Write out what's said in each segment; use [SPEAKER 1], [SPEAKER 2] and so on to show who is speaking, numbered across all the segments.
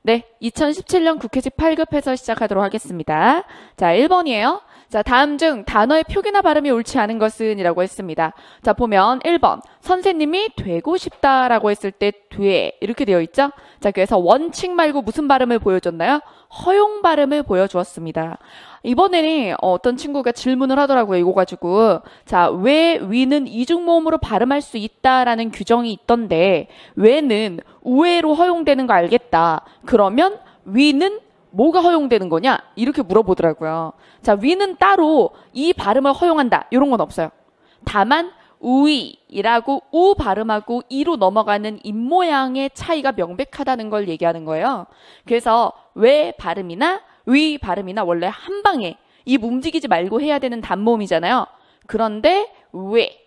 [SPEAKER 1] 네, 2017년 국회직 8급에서 시작하도록 하겠습니다. 자, 1번이에요. 자, 다음 중 단어의 표기나 발음이 옳지 않은 것은 이라고 했습니다. 자, 보면 1번. 선생님이 되고 싶다라고 했을 때 돼 이렇게 되어 있죠? 자, 그래서 원칙 말고 무슨 발음을 보여줬나요? 허용 발음을 보여주었습니다. 이번에는 어떤 친구가 질문을 하더라고요. 이거 가지고. 자, 왜 위는 이중모음으로 발음할 수 있다라는 규정이 있던데 왜는 우회로 허용되는 거 알겠다. 그러면 위는 뭐가 허용되는 거냐? 이렇게 물어보더라고요. 자, 위는 따로 이 발음을 허용한다. 이런 건 없어요. 다만 우이라고 우 발음하고 이로 넘어가는 입모양의 차이가 명백하다는 걸 얘기하는 거예요. 그래서 왜 발음이나 위 발음이나 원래 한 방에 입 움직이지 말고 해야 되는 단모음이잖아요. 그런데 왜,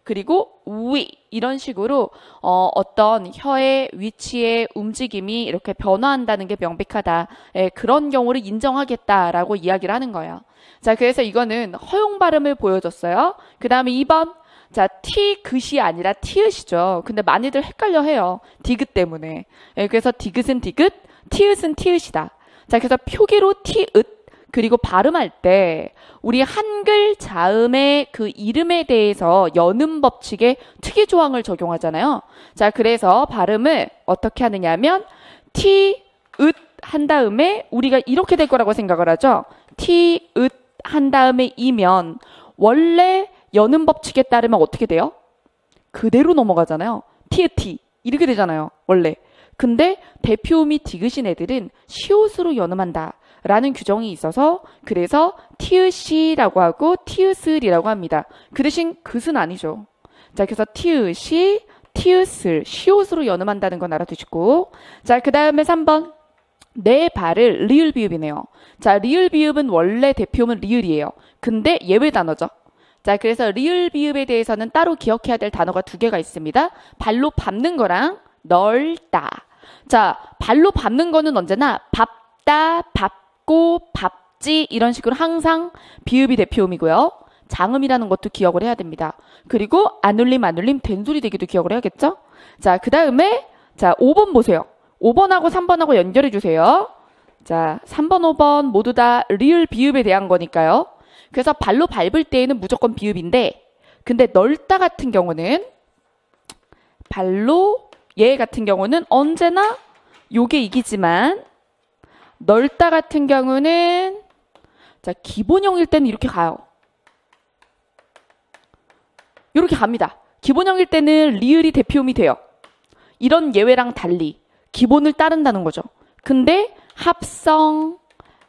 [SPEAKER 1] 그리고 위 이런 식으로 어떤 혀의 위치의 움직임이 이렇게 변화한다는 게 명백하다. 그런 경우를 인정하겠다라고 이야기를 하는 거예요. 자, 그래서 이거는 허용 발음을 보여줬어요. 그 다음에 2번. 자, 티귿이 아니라 티읕이죠. 근데 많이들 헷갈려 해요. 디귿 때문에. 그래서 디귿은 디귿, 티읕은 티읕이다. 자, 그래서 표기로 티읕 그리고 발음할 때 우리 한글 자음의 그 이름에 대해서 연음 법칙의 특이 조항을 적용하잖아요. 자, 그래서 발음을 어떻게 하느냐면 티읕 한 다음에 우리가 이렇게 될 거라고 생각을 하죠. 티읕 한 다음에 이면 원래 연음 법칙에 따르면 어떻게 돼요? 그대로 넘어가잖아요. 티읕티 이렇게 되잖아요. 원래. 근데 대표음이 디귿인 애들은 시옷으로 연음한다. 라는 규정이 있어서 그래서 티읕이라고 하고 티읕을이라고 합니다. 그 대신 긋은 아니죠. 자, 그래서 티읕이 티읕을 시옷으로 연음한다는 건 알아두시고 자, 그 다음에 3번 내 발을 리을 비읍이네요. 자, 리을 비읍은 원래 대표음은 리을이에요. 근데 예외 단어죠. 자, 그래서 리을 비읍에 대해서는 따로 기억해야 될 단어가 2개가 있습니다. 발로 밟는 거랑 널다. 자, 발로 밟는 거는 언제나 밟다, 밟고, 밟지 이런 식으로 항상 비읍이 대표음이고요. 장음이라는 것도 기억을 해야 됩니다. 그리고 안 울림, 된소리 되기도 기억을 해야겠죠? 자, 그 다음에 자 5번 보세요. 5번하고 3번하고 연결해 주세요. 자, 3번, 5번 모두 다 리을 비읍에 대한 거니까요. 그래서 발로 밟을 때에는 무조건 비읍인데 근데 널다 같은 경우는 발로 얘 같은 경우는 언제나 요게 이기지만 널다 같은 경우는 자 기본형일 때는 이렇게 가요. 이렇게 갑니다. 기본형일 때는 리을이 대표음이 돼요. 이런 예외랑 달리 기본을 따른다는 거죠. 근데 합성,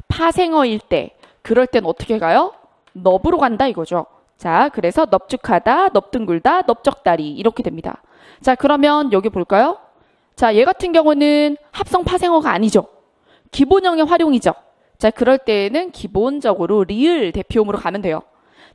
[SPEAKER 1] 파생어일 때 그럴 땐 어떻게 가요? 넙으로 간다 이거죠. 자, 그래서 넙죽하다, 넙둥글다, 넙적다리 이렇게 됩니다. 자, 그러면 여기 볼까요? 자, 얘 같은 경우는 합성 파생어가 아니죠. 기본형의 활용이죠. 자, 그럴 때에는 기본적으로 리을 대표음으로 가면 돼요.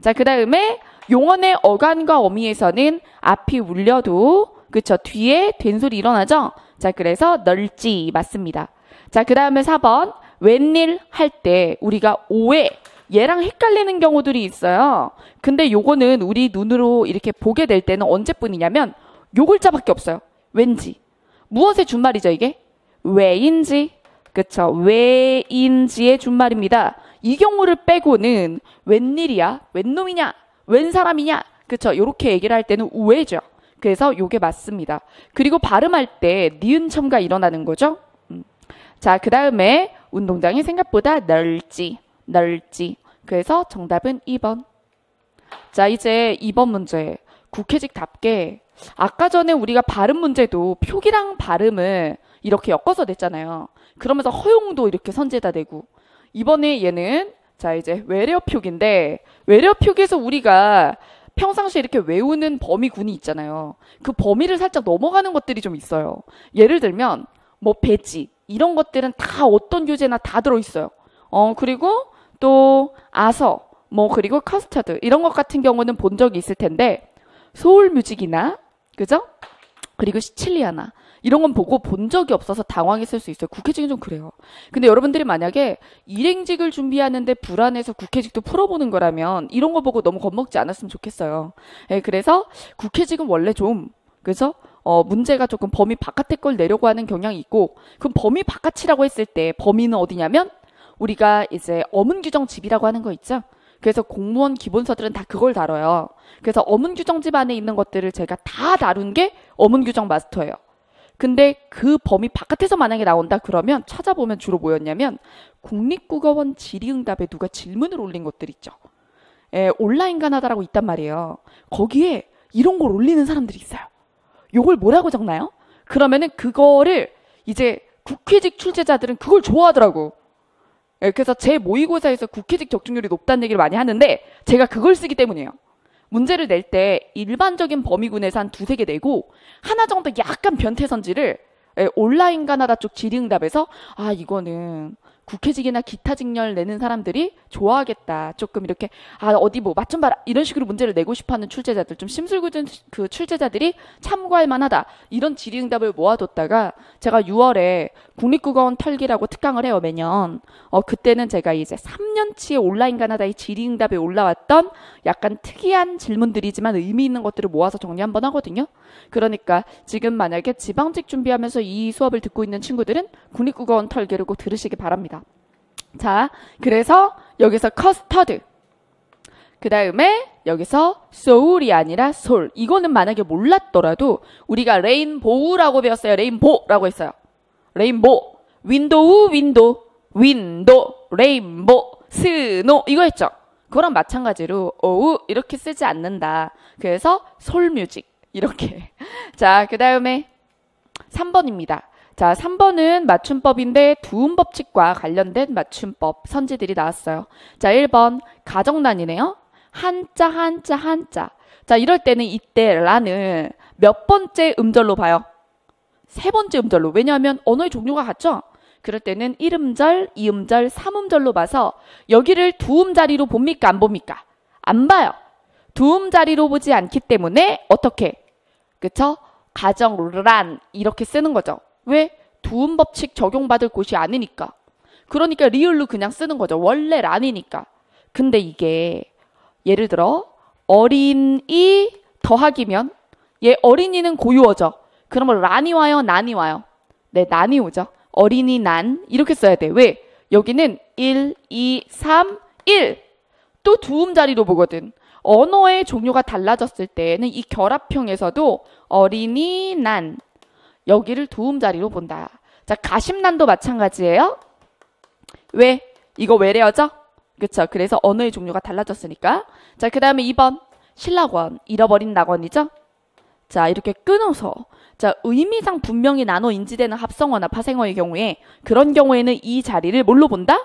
[SPEAKER 1] 자, 그 다음에 용언의 어간과 어미에서는 앞이 울려도 그쵸 뒤에 된소리 일어나죠. 자, 그래서 널지 맞습니다. 자, 그 다음에 4번 웬일 할 때 우리가 오해 얘랑 헷갈리는 경우들이 있어요. 근데 요거는 우리 눈으로 이렇게 보게 될 때는 언제뿐이냐면 요 글자밖에 없어요. 왠지. 무엇의 준말이죠 이게? 왜인지. 그쵸. 왜인지의 준말입니다. 이 경우를 빼고는 웬일이야? 웬놈이냐? 웬 사람이냐? 그쵸. 요렇게 얘기를 할 때는 우회죠. 그래서 요게 맞습니다. 그리고 발음할 때 니은첨가 일어나는 거죠. 자, 그 다음에 운동장이 생각보다 넓지. 그래서 정답은 2번. 자, 이제 2번 문제. 국회직답게 아까 전에 우리가 발음 문제도 표기랑 발음을 이렇게 엮어서 냈잖아요. 그러면서 허용도 이렇게 선재다 대고 이번에 얘는 자 이제 외래어 표기인데 외래어 표기에서 우리가 평상시에 이렇게 외우는 범위군이 있잖아요. 그 범위를 살짝 넘어가는 것들이 좀 있어요. 예를 들면 뭐 배지 이런 것들은 다 어떤 교재나 다 들어있어요. 그리고 또 아서 뭐 그리고 커스터드 이런 것 같은 경우는 본 적이 있을 텐데 소울뮤직이나 그죠? 그리고 시칠리아나 이런 건 보고 본 적이 없어서 당황했을 수 있어요. 국회직은 좀 그래요. 근데 여러분들이 만약에 일행직을 준비하는데 불안해서 국회직도 풀어보는 거라면 이런 거 보고 너무 겁먹지 않았으면 좋겠어요. 예, 그래서 국회직은 원래 좀 그죠? 문제가 조금 범위 바깥의 걸 내려고 하는 경향이 있고, 그럼 범위 바깥이라고 했을 때 범위는 어디냐면 우리가 이제 어문규정집이라고 하는 거 있죠. 그래서 공무원 기본서들은 다 그걸 다뤄요. 그래서 어문규정집 안에 있는 것들을 제가 다 다룬 게 어문규정 마스터예요. 근데 그 범위 바깥에서 만약에 나온다 그러면 찾아보면 주로 뭐였냐면 국립국어원 질의응답에 누가 질문을 올린 것들 있죠. 온라인 가나다라고 있단 말이에요. 거기에 이런 걸 올리는 사람들이 있어요. 요걸 뭐라고 적나요? 그러면은 그거를 이제 국회직 출제자들은 그걸 좋아하더라고. 그래서 제 모의고사에서 국회직 적중률이 높다는 얘기를 많이 하는데 제가 그걸 쓰기 때문이에요. 문제를 낼 때 일반적인 범위군에서 한 두세 개 내고 하나 정도 약간 변태선지를 온라인 가나다 쪽 질의응답에서 이거는 국회직이나 기타 직렬 내는 사람들이 좋아하겠다. 조금 이렇게 어디 뭐 맛 좀 봐라 이런 식으로 문제를 내고 싶어하는 출제자들, 좀 심술궂은 그 출제자들이 참고할 만하다. 이런 질의응답을 모아뒀다가 제가 6월에 국립국어원 털기라고 특강을 해요, 매년. 그때는 제가 이제 3년치의 온라인 가나다의 질의응답에 올라왔던 약간 특이한 질문들이지만 의미 있는 것들을 모아서 정리 한번 하거든요. 그러니까 지금 만약에 지방직 준비하면서 이 수업을 듣고 있는 친구들은 국립국어원 털기를 꼭 들으시기 바랍니다. 자, 그래서 여기서 커스터드, 그 다음에 여기서 소울이 아니라 솔. 이거는 만약에 몰랐더라도 우리가 레인보우라고 배웠어요. 레인보우라고 했어요. 레인보우, 윈도우, 윈도, 레인보우, 스노 이거 했죠. 그거랑 마찬가지로 오우 이렇게 쓰지 않는다. 그래서 솔뮤직 이렇게. 자, 그 다음에 3번입니다. 자, 3번은 맞춤법인데 두음법칙과 관련된 맞춤법 선지들이 나왔어요. 자, 1번 가정란이네요. 한자. 자, 이럴 때는 이때 라는 몇 번째 음절로 봐요? 세 번째 음절로. 왜냐하면 언어의 종류가 같죠? 그럴 때는 1음절, 2음절, 3음절로 봐서 여기를 두음 자리로 봅니까? 안 봅니까? 안 봐요. 두음 자리로 보지 않기 때문에 어떻게? 그쵸? 가정란 이렇게 쓰는 거죠. 왜? 두음 법칙 적용받을 곳이 아니니까. 그러니까 리을로 그냥 쓰는 거죠. 원래 란이니까. 근데 이게 예를 들어 어린이 더하기면 얘 어린이는 고유어죠. 그러면 란이 와요? 난이 와요? 네, 난이 오죠. 어린이 난 이렇게 써야 돼. 왜? 여기는 1, 2, 3, 1 또 두음 자리로 보거든. 언어의 종류가 달라졌을 때는 이 결합형에서도 어린이 난 여기를 두음 자리로 본다. 자, 가심난도 마찬가지예요. 왜? 이거 외래어죠? 그쵸? 그래서 언어의 종류가 달라졌으니까. 자, 그 다음에 2번 신락원, 잃어버린 낙원이죠? 자, 이렇게 끊어서 자, 의미상 분명히 나눠 인지되는 합성어나 파생어의 경우에 그런 경우에는 이 자리를 뭘로 본다?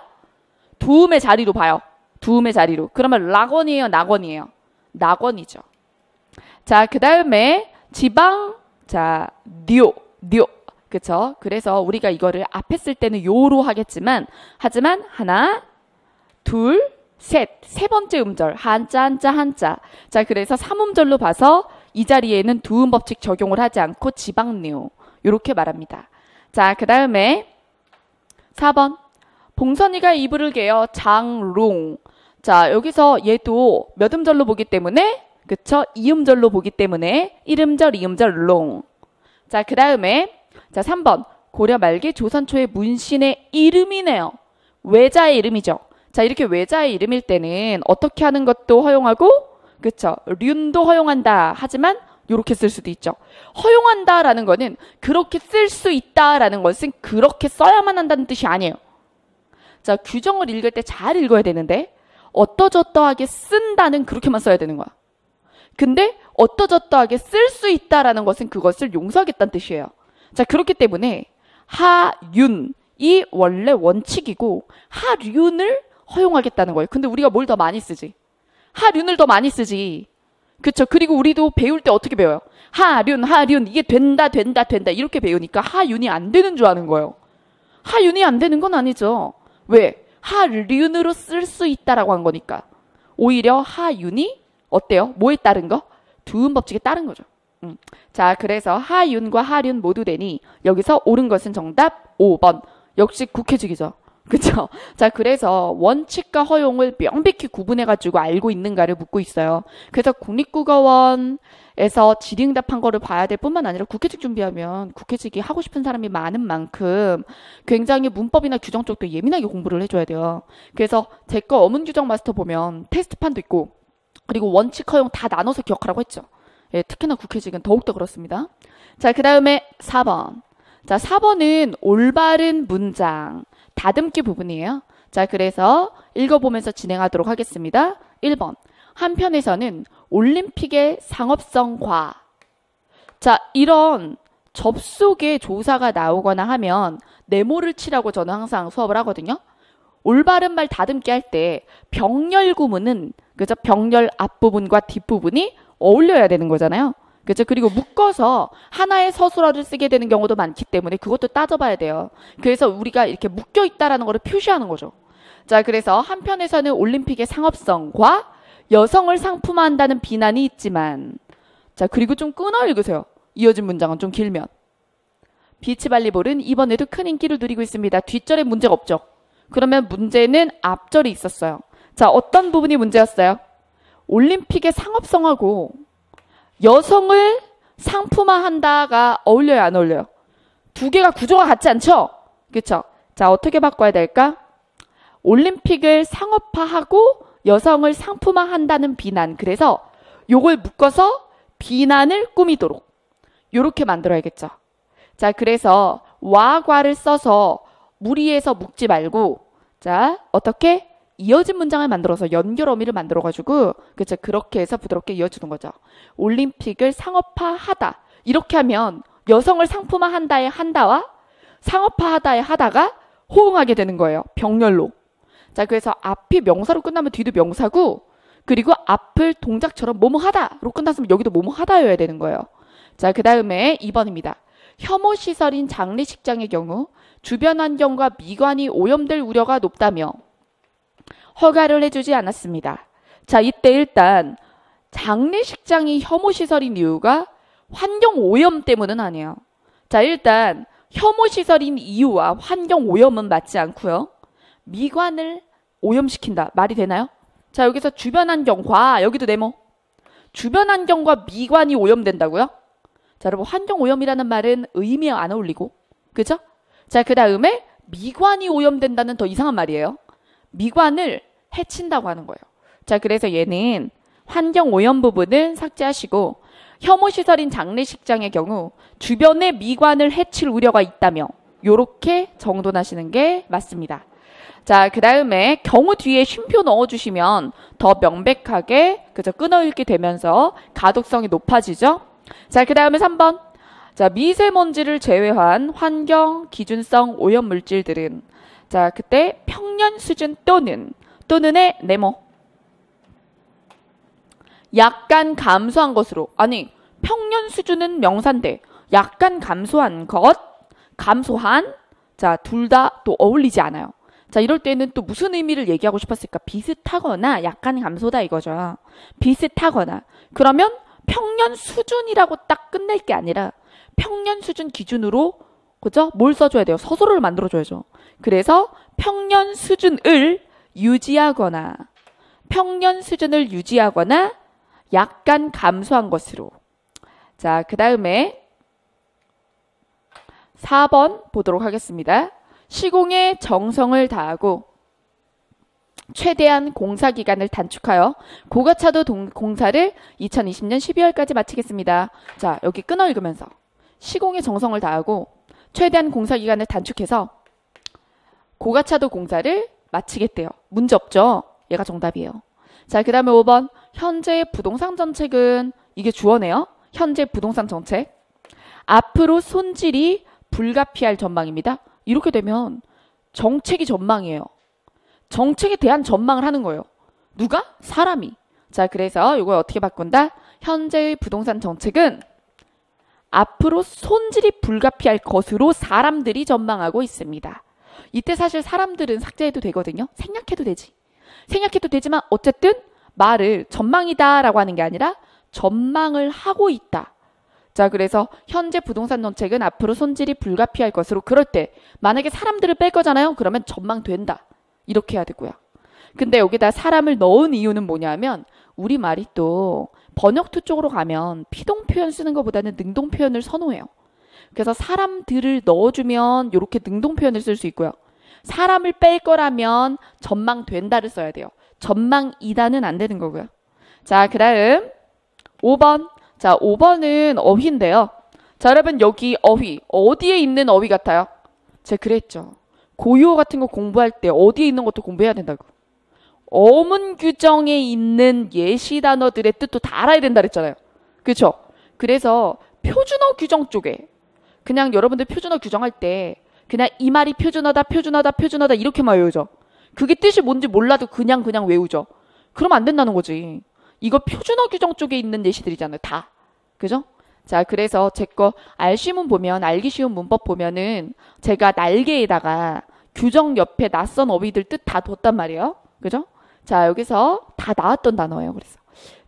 [SPEAKER 1] 두음의 자리로 봐요. 두음의 자리로. 그러면 락원이에요? 낙원이에요? 낙원이죠. 자, 그 다음에 지방, 자, 뇨. 그쵸? 그래서 우리가 이거를 앞에 쓸 때는 요로 하겠지만, 하지만 하나, 둘, 셋. 세 번째 음절. 한자. 자, 그래서 3음절로 봐서 이 자리에는 두음 법칙 적용을 하지 않고 지방뇨. 요렇게 말합니다. 자, 그 다음에 4번. 봉선이가 이불을 개어 장롱. 자, 여기서 얘도 몇 음절로 보기 때문에, 그쵸? 2음절로 보기 때문에 1음절, 2음절 롱. 자, 그 다음에 자 3번. 고려 말기 조선 초의 문신의 이름이네요. 외자의 이름이죠. 자, 이렇게 외자의 이름일 때는 어떻게 하는 것도 허용하고, 그쵸? 륜도 허용한다. 하지만 이렇게 쓸 수도 있죠. 허용한다라는 거는 그렇게 쓸 수 있다라는 것은 그렇게 써야만 한다는 뜻이 아니에요. 자, 규정을 읽을 때 잘 읽어야 되는데 어떠저떠하게 쓴다는 그렇게만 써야 되는 거야. 근데 어떠저떠하게 쓸 수 있다라는 것은 그것을 용서하겠다는 뜻이에요. 자, 그렇기 때문에 하윤이 원래 원칙이고 하륜을 허용하겠다는 거예요. 근데 우리가 뭘 더 많이 쓰지? 하륜을 더 많이 쓰지. 그쵸? 그리고 우리도 배울 때 어떻게 배워요? 하륜 이게 된다 이렇게 배우니까 하윤이 안 되는 줄 아는 거예요. 하윤이 안 되는 건 아니죠. 왜? 하륜으로 쓸 수 있다라고 한 거니까. 오히려 하윤이 어때요? 뭐에 따른 거? 두음 법칙에 따른 거죠. 자, 그래서 하윤과 하륜 모두 되니 여기서 옳은 것은 정답 5번. 역시 국회직이죠. 그쵸? 자, 그래서 원칙과 허용을 명백히 구분해가지고 알고 있는가를 묻고 있어요. 그래서 국립국어원에서 질의응답한 거를 봐야 될 뿐만 아니라 국회직 준비하면 국회직이 하고 싶은 사람이 많은 만큼 굉장히 문법이나 규정 쪽도 예민하게 공부를 해줘야 돼요. 그래서 제 거 어문규정 마스터 보면 테스트판도 있고 그리고 원칙, 허용 다 나눠서 기억하라고 했죠. 예, 특히나 국회직은 더욱더 그렇습니다. 자, 그 다음에 4번. 자, 4번은 올바른 문장. 다듬기 부분이에요. 자, 그래서 읽어보면서 진행하도록 하겠습니다. 1번. 한편에서는 올림픽의 상업성과. 자, 이런 접속에 조사가 나오거나 하면 네모를 치라고 저는 항상 수업을 하거든요. 올바른 말 다듬기 할 때 병렬 구문은 그죠? 병렬 앞부분과 뒷부분이 어울려야 되는 거잖아요. 그죠? 그리고 묶어서 하나의 서술어를 쓰게 되는 경우도 많기 때문에 그것도 따져봐야 돼요. 그래서 우리가 이렇게 묶여 있다라는 거를 표시하는 거죠. 자, 그래서 한편에서는 올림픽의 상업성과 여성을 상품화한다는 비난이 있지만, 자, 그리고 좀 끊어 읽으세요. 이어진 문장은 좀 길면. 비치발리볼은 이번에도 큰 인기를 누리고 있습니다. 뒷절에 문제가 없죠. 그러면 문제는 앞절이 있었어요. 자, 어떤 부분이 문제였어요? 올림픽의 상업성하고 여성을 상품화한다가 어울려요, 안 어울려요? 두 개가 구조가 같지 않죠? 그렇죠? 자, 어떻게 바꿔야 될까? 올림픽을 상업화하고 여성을 상품화한다는 비난. 그래서 요걸 묶어서 비난을 꾸미도록 요렇게 만들어야겠죠. 자, 그래서 와과를 써서 무리해서 묶지 말고, 자, 어떻게? 이어진 문장을 만들어서 연결 어미를 만들어가지고, 그쵸? 그렇게 해서 부드럽게 이어주는 거죠. 올림픽을 상업화하다. 이렇게 하면 여성을 상품화한다의 한다와 상업화하다의 하다가 호응하게 되는 거예요. 병렬로. 자, 그래서 앞이 명사로 끝나면 뒤도 명사고, 그리고 앞을 동작처럼 뭐뭐하다로 끝났으면 여기도 뭐뭐하다여야 되는 거예요. 자, 그 다음에 2번입니다. 혐오시설인 장례식장의 경우 주변 환경과 미관이 오염될 우려가 높다며 허가를 해주지 않았습니다. 자, 이때 일단 장례식장이 혐오시설인 이유가 환경 오염 때문은 아니에요. 자, 일단 혐오시설인 이유와 환경 오염은 맞지 않고요. 미관을 오염시킨다. 말이 되나요? 자, 여기서 주변 환경과 여기도 네모. 주변 환경과 미관이 오염된다고요? 자, 여러분 환경 오염이라는 말은 의미에 안 어울리고, 그죠? 자, 그 다음에 미관이 오염된다는 더 이상한 말이에요. 미관을 해친다고 하는 거예요. 자, 그래서 얘는 환경 오염 부분은 삭제하시고 혐오시설인 장례식장의 경우 주변의 미관을 해칠 우려가 있다며 요렇게 정돈하시는 게 맞습니다. 자, 그 다음에 경우 뒤에 쉼표 넣어주시면 더 명백하게 그저 끊어읽기 되면서 가독성이 높아지죠. 자, 그 다음에 3번. 자, 미세먼지를 제외한 환경 기준성 오염 물질들은 자, 그때 평년 수준 또는의 네모 약간 감소한 것으로. 아니, 평년 수준은 명사인데 약간 감소한 것, 감소한. 자, 둘 다 또 어울리지 않아요. 자, 이럴 때는 또 무슨 의미를 얘기하고 싶었을까? 비슷하거나 약간 감소다 이거죠. 비슷하거나. 그러면 평년 수준이라고 딱 끝낼 게 아니라 평년 수준 기준으로, 그죠? 뭘 써줘야 돼요? 서술어를 만들어줘야죠. 그래서 평년 수준을 유지하거나 약간 감소한 것으로. 자, 그 다음에 4번 보도록 하겠습니다. 시공에 정성을 다하고 최대한 공사 기간을 단축하여 고가차도 공사를 2020년 12월까지 마치겠습니다. 자, 여기 끊어 읽으면서 시공에 정성을 다하고 최대한 공사 기간을 단축해서 고가차도 공사를 마치겠대요. 문제 없죠? 얘가 정답이에요. 자, 그 다음에 5번. 현재의 부동산 정책은, 이게 주어네요. 현재 부동산 정책. 앞으로 손질이 불가피할 전망입니다. 이렇게 되면 정책이 전망이에요. 정책에 대한 전망을 하는 거예요. 누가? 사람이. 자, 그래서 이걸 어떻게 바꾼다? 현재의 부동산 정책은 앞으로 손질이 불가피할 것으로 사람들이 전망하고 있습니다. 이때 사실 사람들은 삭제해도 되거든요. 생략해도 되지. 생략해도 되지만 어쨌든 말을 전망이다 라고 하는 게 아니라 전망을 하고 있다. 자, 그래서 현재 부동산 정책은 앞으로 손질이 불가피할 것으로 그럴 때 만약에 사람들을 뺄 거잖아요. 그러면 전망된다. 이렇게 해야 되고요. 근데 여기다 사람을 넣은 이유는 뭐냐면 우리말이 또 번역투 쪽으로 가면 피동 표현 쓰는 것보다는 능동 표현을 선호해요. 그래서 사람들을 넣어주면 이렇게 능동 표현을 쓸 수 있고요. 사람을 뺄 거라면 전망된다를 써야 돼요. 전망이다는 안 되는 거고요. 자, 그 다음 5번. 자, 5번은 어휘인데요. 자, 여러분 여기 어휘 어디에 있는 어휘 같아요? 제가 그랬죠. 고유어 같은 거 공부할 때 어디에 있는 것도 공부해야 된다고. 어문 규정에 있는 예시 단어들의 뜻도 다 알아야 된다 그랬잖아요. 그렇죠? 그래서 표준어 규정 쪽에 그냥 여러분들 표준어 규정할 때 그냥 이 말이 표준어다 표준어다 표준어다 이렇게만 외우죠. 그게 뜻이 뭔지 몰라도 그냥 외우죠. 그러면 안 된다는 거지. 이거 표준어 규정 쪽에 있는 예시들이잖아요. 다. 그죠? 자, 그래서 제 거 알쉬문 보면 알기 쉬운 문법 보면은 제가 날개에다가 규정 옆에 낯선 어휘들 뜻 다 뒀단 말이에요. 그죠? 자, 여기서 다 나왔던 단어예요. 그래서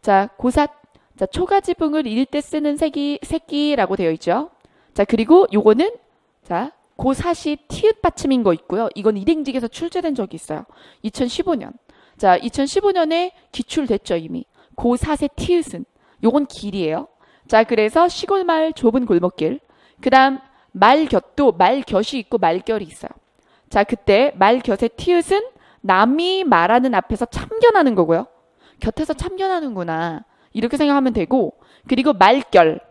[SPEAKER 1] 자, 고삿. 자, 초가지붕을 읽을 때 쓰는 새끼라고 되어 있죠. 자, 그리고 요거는 자, 고삿이 티읕 받침인 거 있고요. 이건 일행직에서 출제된 적이 있어요. 2015년. 자, 2015년에 기출됐죠, 이미. 고삿의 티읕은 요건 길이에요. 자, 그래서 시골마을 좁은 골목길. 그다음 말곁도 말곁이 있고 말결이 있어요. 자, 그때 말곁의 티읕은 남이 말하는 앞에서 참견하는 거고요. 곁에서 참견하는구나. 이렇게 생각하면 되고, 그리고 말결.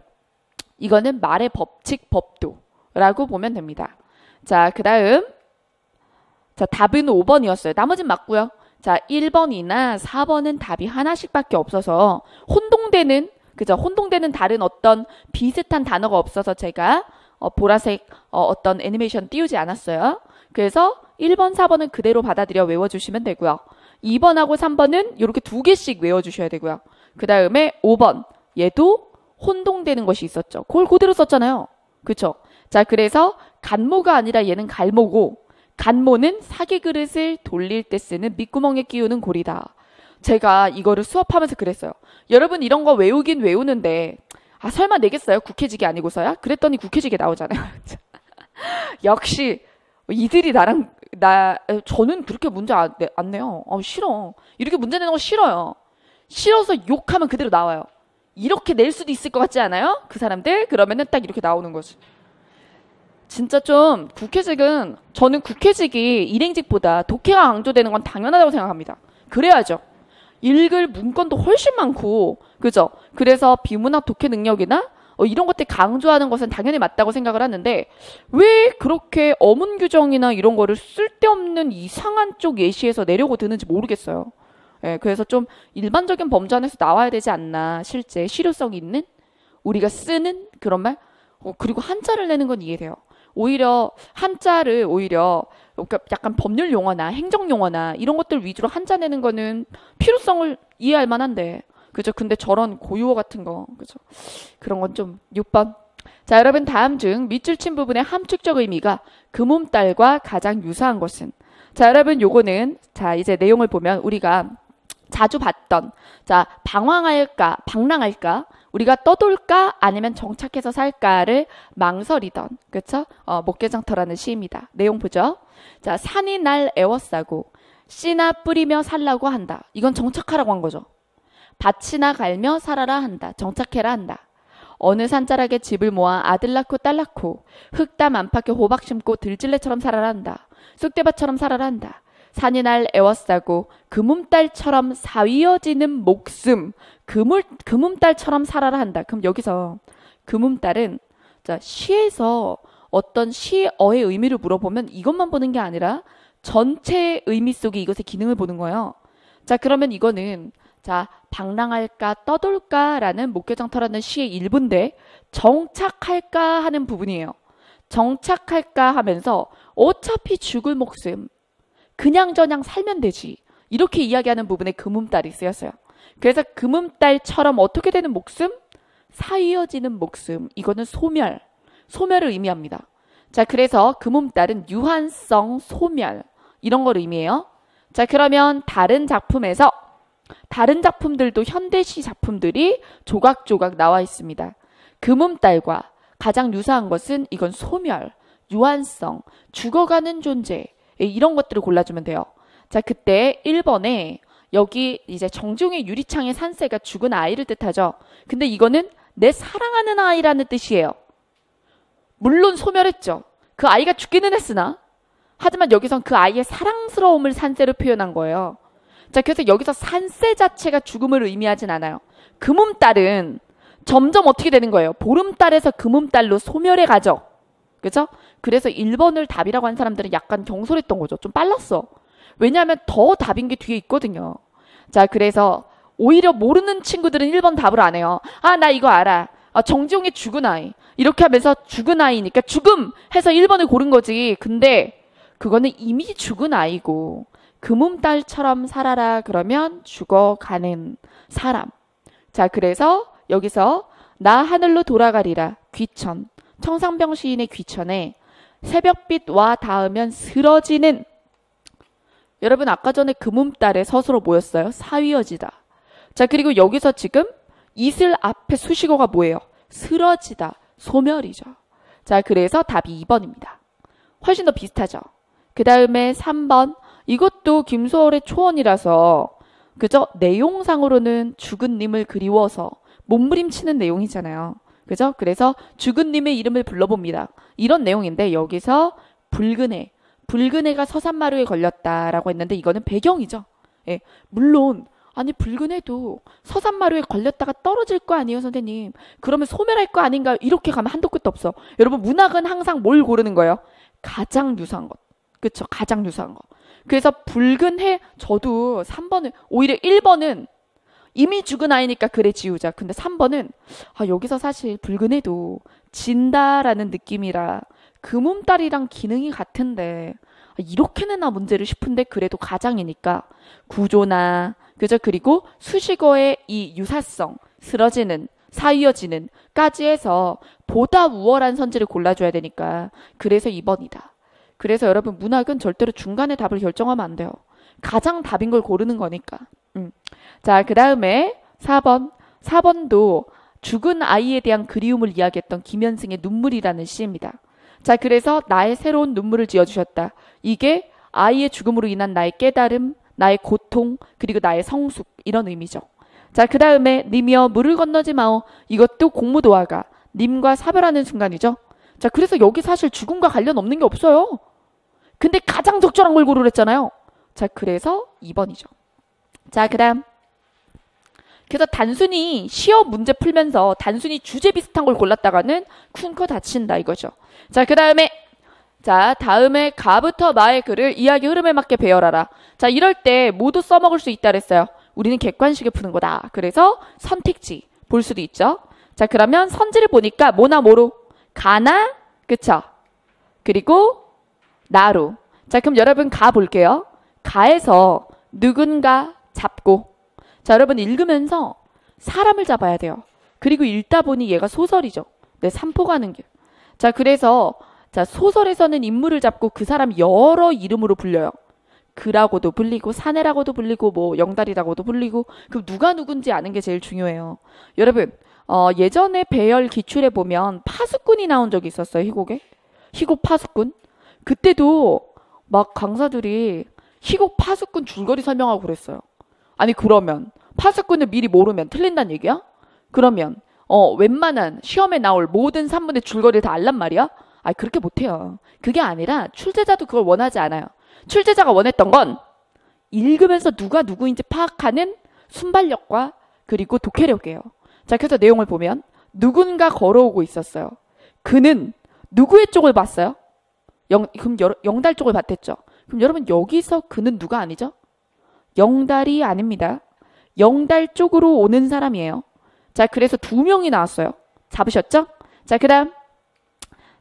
[SPEAKER 1] 이거는 말의 법칙, 법도라고 보면 됩니다. 자, 그 다음. 자, 답은 5번이었어요. 나머지는 맞고요. 자, 1번이나 4번은 답이 하나씩밖에 없어서 혼동되는, 그죠? 혼동되는 다른 어떤 비슷한 단어가 없어서 제가 보라색 어떤 애니메이션 띄우지 않았어요. 그래서 1번, 4번은 그대로 받아들여 외워주시면 되고요. 2번하고 3번은 이렇게 2개씩 외워주셔야 되고요. 그 다음에 5번, 얘도 혼동되는 것이 있었죠. 그걸 그대로 썼잖아요. 그렇죠? 자, 그래서 간모가 아니라 얘는 갈모고, 간모는 사기 그릇을 돌릴 때 쓰는 밑구멍에 끼우는 고리다. 제가 이거를 수업하면서 그랬어요. 여러분 이런 거 외우긴 외우는데 아 설마 내겠어요? 국회직이 아니고서야? 그랬더니 국회직에 나오잖아요. 역시 이들이 저는 그렇게 문제 안 내요. 싫어. 이렇게 문제 내는 거 싫어요. 싫어서 욕하면 그대로 나와요. 이렇게 낼 수도 있을 것 같지 않아요? 그 사람들? 그러면은 딱 이렇게 나오는 거지. 진짜 좀 국회직은 저는 국회직이 일행직보다 독해가 강조되는 건 당연하다고 생각합니다. 그래야죠. 읽을 문건도 훨씬 많고, 그죠? 그래서 비문학 독해 능력이나 이런 것들 강조하는 것은 당연히 맞다고 생각을 하는데 왜 그렇게 어문 규정이나 이런 거를 쓸데없는 이상한 쪽 예시에서 내려고 드는지 모르겠어요. 예, 그래서 좀 일반적인 범주 안에서 나와야 되지 않나. 실제 실효성 있는 우리가 쓰는 그런 말. 그리고 한자를 내는 건 이해돼요. 오히려 한자를 그러니까 약간 법률 용어나 행정 용어나 이런 것들 위주로 한자 내는 거는 필요성을 이해할 만한데, 그죠? 근데 저런 고유어 같은 거, 그죠? 그런 건 좀 6번. 자, 여러분 다음 중 밑줄 친 부분의 함축적 의미가 금음달과 가장 유사한 것은? 자, 여러분 요거는 자 이제 내용을 보면 우리가 자주 봤던 자 방랑할까 우리가 떠돌까 아니면 정착해서 살까를 망설이던 그쵸? 목계장터라는 시입니다. 내용 보죠. 자, 산이 날 애워싸고 씨나 뿌리며 살라고 한다. 이건 정착하라고 한 거죠. 밭이나 갈며 살아라 한다. 정착해라 한다. 어느 산자락에 집을 모아 아들 낳고 딸 낳고 흙담 안팎에 호박 심고 들질레처럼 살아라 한다. 쑥대밭처럼 살아라 한다. 산이 날 애워싸고 금음달처럼 사위어지는 목숨 금음달처럼 살아라 한다. 그럼 여기서 금음달은 자 시에서 어떤 시어의 의미를 물어보면 이것만 보는 게 아니라 전체 의미 속에 이것의 기능을 보는 거예요. 자 그러면 이거는 자 방랑할까 떠돌까라는 목계장터라는 시의 일부인데 정착할까 하는 부분이에요. 정착할까 하면서 어차피 죽을 목숨 그냥저냥 살면 되지 이렇게 이야기하는 부분에 금음달이 쓰였어요. 그래서 금음달처럼 어떻게 되는 목숨? 사이어지는 목숨. 이거는 소멸을 의미합니다. 자 그래서 금음달은 유한성, 소멸 이런 걸 의미해요. 자 그러면 다른 작품들도 현대시 작품들이 조각조각 나와 있습니다. 금음달과 가장 유사한 것은 이건 소멸, 유한성, 죽어가는 존재 이런 것들을 골라주면 돼요. 자, 그때 1번에 여기 이제 정중의 유리창의 산새가 죽은 아이를 뜻하죠. 근데 이거는 내 사랑하는 아이라는 뜻이에요. 물론 소멸했죠. 그 아이가 죽기는 했으나 하지만 여기선 그 아이의 사랑스러움을 산새로 표현한 거예요. 자, 그래서 여기서 산새 자체가 죽음을 의미하진 않아요. 금음달은 점점 어떻게 되는 거예요? 보름달에서 금음달로 소멸해 가죠. 그죠? 그래서 1번을 답이라고 한 사람들은 약간 경솔했던 거죠. 좀 빨랐어. 왜냐하면 더 답인 게 뒤에 있거든요. 자, 그래서 오히려 모르는 친구들은 1번 답을 안 해요. 아, 나 이거 알아. 정지용의 죽은 아이. 이렇게 하면서 죽은 아이니까 죽음 해서 1번을 고른 거지. 근데 그거는 이미 죽은 아이고 금음달처럼 살아라 그러면 죽어가는 사람. 자, 그래서 여기서 나 하늘로 돌아가리라 귀천. 청상병 시인의 귀천에 새벽빛 와 닿으면 쓰러지는. 여러분 아까 전에 금음달에 서술어 뭐였어요? 사위어지다. 자, 그리고 여기서 지금 이슬 앞에 수식어가 뭐예요? 쓰러지다. 소멸이죠. 자, 그래서 답이 2번입니다. 훨씬 더 비슷하죠. 그 다음에 3번. 이것도 김소월의 초원이라서 그죠? 내용상으로는 죽은 님을 그리워서 몸부림치는 내용이잖아요. 그죠? 그래서 죽은 님의 이름을 불러봅니다. 이런 내용인데 여기서 붉은 해. 붉은 해가 서산마루에 걸렸다라고 했는데 이거는 배경이죠. 예, 물론 아니 붉은 해도 서산마루에 걸렸다가 떨어질 거 아니에요, 선생님. 그러면 소멸할 거 아닌가요? 이렇게 가면 한도 끝도 없어. 여러분 문학은 항상 뭘 고르는 거예요? 가장 유사한 것. 그쵸? 가장 유사한 거. 그래서 붉은 해 저도 3번은 오히려 1번은 이미 죽은 아이니까 그래 지우자. 근데 3번은 여기서 사실 붉은 해도 진다라는 느낌이라 금음달이랑 기능이 같은데 이렇게는 나 문제를 싶은데 그래도 가장이니까 구조나 그죠? 그리고 수식어의 이 유사성, 쓰러지는, 사이어지는 까지 해서 보다 우월한 선지를 골라줘야 되니까 그래서 2번이다. 그래서 여러분 문학은 절대로 중간에 답을 결정하면 안 돼요. 가장 답인 걸 고르는 거니까. 자, 그 다음에 4번. 4번도 죽은 아이에 대한 그리움을 이야기했던 김현승의 눈물이라는 시입니다. 자, 그래서 나의 새로운 눈물을 지어주셨다. 이게 아이의 죽음으로 인한 나의 깨달음, 나의 고통, 그리고 나의 성숙 이런 의미죠. 자, 그 다음에 님이여 물을 건너지 마오. 이것도 공무도화가 님과 사별하는 순간이죠. 자, 그래서 여기 사실 죽음과 관련 없는 게 없어요. 근데 가장 적절한 걸 고르랬잖아요. 자, 그래서 2번이죠. 자, 그 다음. 그래서 단순히 시험 문제 풀면서 단순히 주제 비슷한 걸 골랐다가는 쿵커 다친다 이거죠. 자, 그 다음에 다음에 가부터 마의 글을 이야기 흐름에 맞게 배열하라. 자, 이럴 때 모두 써먹을 수 있다 그랬어요. 우리는 객관식에 푸는 거다. 그래서 선택지 볼 수도 있죠. 자, 그러면 선지를 보니까 뭐나 뭐로 가나 그쵸? 그리고 나로. 자, 그럼 여러분 가 볼게요. 가에서 누군가 잡고. 자, 여러분 읽으면서 사람을 잡아야 돼요. 그리고 읽다 보니 얘가 소설이죠. 네, 삼포 가는 길. 자, 그래서 소설에서는 인물을 잡고 그 사람 여러 이름으로 불려요. 그라고도 불리고 사내라고도 불리고 뭐 영달이라고도 불리고 그럼 누가 누군지 아는 게 제일 중요해요. 여러분 예전에 배열 기출에 보면 파수꾼이 나온 적이 있었어요. 희곡에. 희곡 파수꾼. 그때도 막 강사들이 희곡 파수꾼 줄거리 설명하고 그랬어요. 아니 그러면 파수꾼을 미리 모르면 틀린다는 얘기야? 그러면 웬만한 시험에 나올 모든 산문의 줄거리를 다 알란 말이야? 아니 그렇게 못해요. 그게 아니라 출제자도 그걸 원하지 않아요. 출제자가 원했던 건 읽으면서 누가 누구인지 파악하는 순발력과 그리고 독해력이에요. 자, 그래서 내용을 보면 누군가 걸어오고 있었어요. 그는 누구의 쪽을 봤어요? 그럼 영달 쪽을 봤댔죠. 그럼 여러분 여기서 그는 누가 아니죠? 영달이 아닙니다. 영달 쪽으로 오는 사람이에요. 자, 그래서 2명이 나왔어요. 잡으셨죠? 자, 그 다음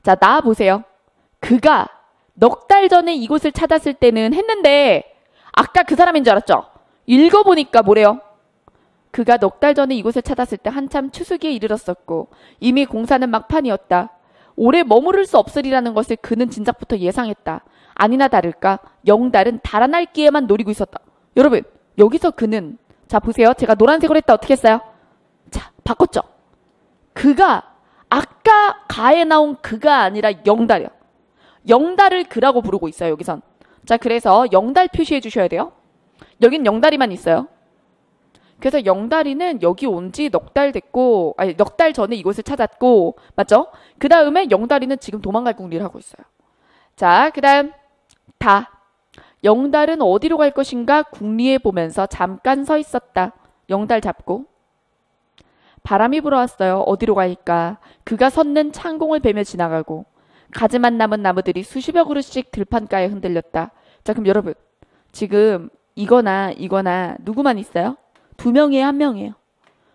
[SPEAKER 1] 나 보세요. 그가 넉 달 전에 이곳을 찾았을 때는 했는데 아까 그 사람인 줄 알았죠? 읽어보니까 뭐래요? 그가 넉 달 전에 이곳을 찾았을 때 한참 추수기에 이르렀었고 이미 공사는 막판이었다. 오래 머무를 수 없으리라는 것을 그는 진작부터 예상했다. 아니나 다를까 영달은 달아날 기회만 노리고 있었다. 여러분 여기서 그는 자 보세요. 제가 노란색으로 했다 어떻게 했어요? 자 바꿨죠. 그가 아까 가에 나온 그가 아니라 영달이야. 영달을 그라고 부르고 있어요, 여기선. 자, 그래서 영달 표시해 주셔야 돼요. 여긴 영달이만 있어요. 그래서 영달이는 여기 온 지 넉 달 됐고, 아니, 넉 달 전에 이곳을 찾았고, 맞죠? 그 다음에 영달이는 지금 도망갈 궁리를 하고 있어요. 자, 그 다음, 다. 영달은 어디로 갈 것인가 궁리해 보면서 잠깐 서 있었다. 영달 잡고. 바람이 불어왔어요. 어디로 갈까? 그가 섰는 창공을 베며 지나가고 가지만 남은 나무들이 수십여 그루씩 들판가에 흔들렸다. 자, 그럼 여러분 지금 이거나 누구만 있어요? 두 명이에요? 한 명이에요?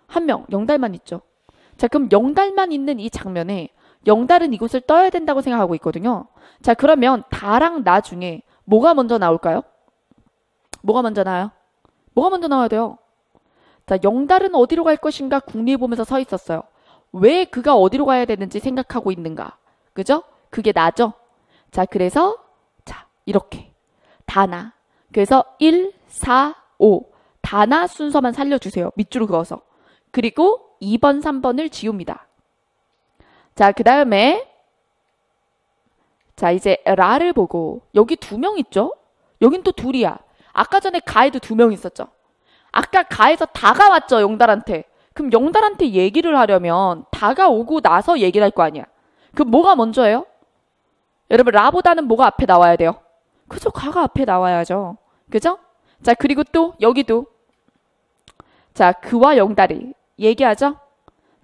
[SPEAKER 1] 한 명. 영달만 있죠. 자, 그럼 영달만 있는 이 장면에 영달은 이곳을 떠야 된다고 생각하고 있거든요. 자, 그러면 다랑 나 중에 뭐가 먼저 나올까요? 뭐가 먼저 나와요? 뭐가 먼저 나와야 돼요? 자, 영달은 어디로 갈 것인가 궁리해 보면서 서 있었어요. 왜 그가 어디로 가야 되는지 생각하고 있는가? 그죠? 그게 나죠? 자, 그래서 자, 이렇게 다나. 그래서 1, 4, 5 다나 순서만 살려주세요. 밑줄을 그어서. 그리고 2번, 3번을 지웁니다. 자, 그 다음에 자, 이제 라를 보고 여기 두 명 있죠? 여긴 또 둘이야. 아까 전에 가에도 두 명 있었죠? 아까 가에서 다가 왔죠, 영달한테. 그럼 영달한테 얘기를 하려면 다가 오고 나서 얘기를 할 거 아니야. 그럼 뭐가 먼저예요? 여러분, 라보다는 뭐가 앞에 나와야 돼요? 그죠? 가가 앞에 나와야죠. 그죠? 자, 그리고 또 여기도 자, 그와 영달이 얘기하죠?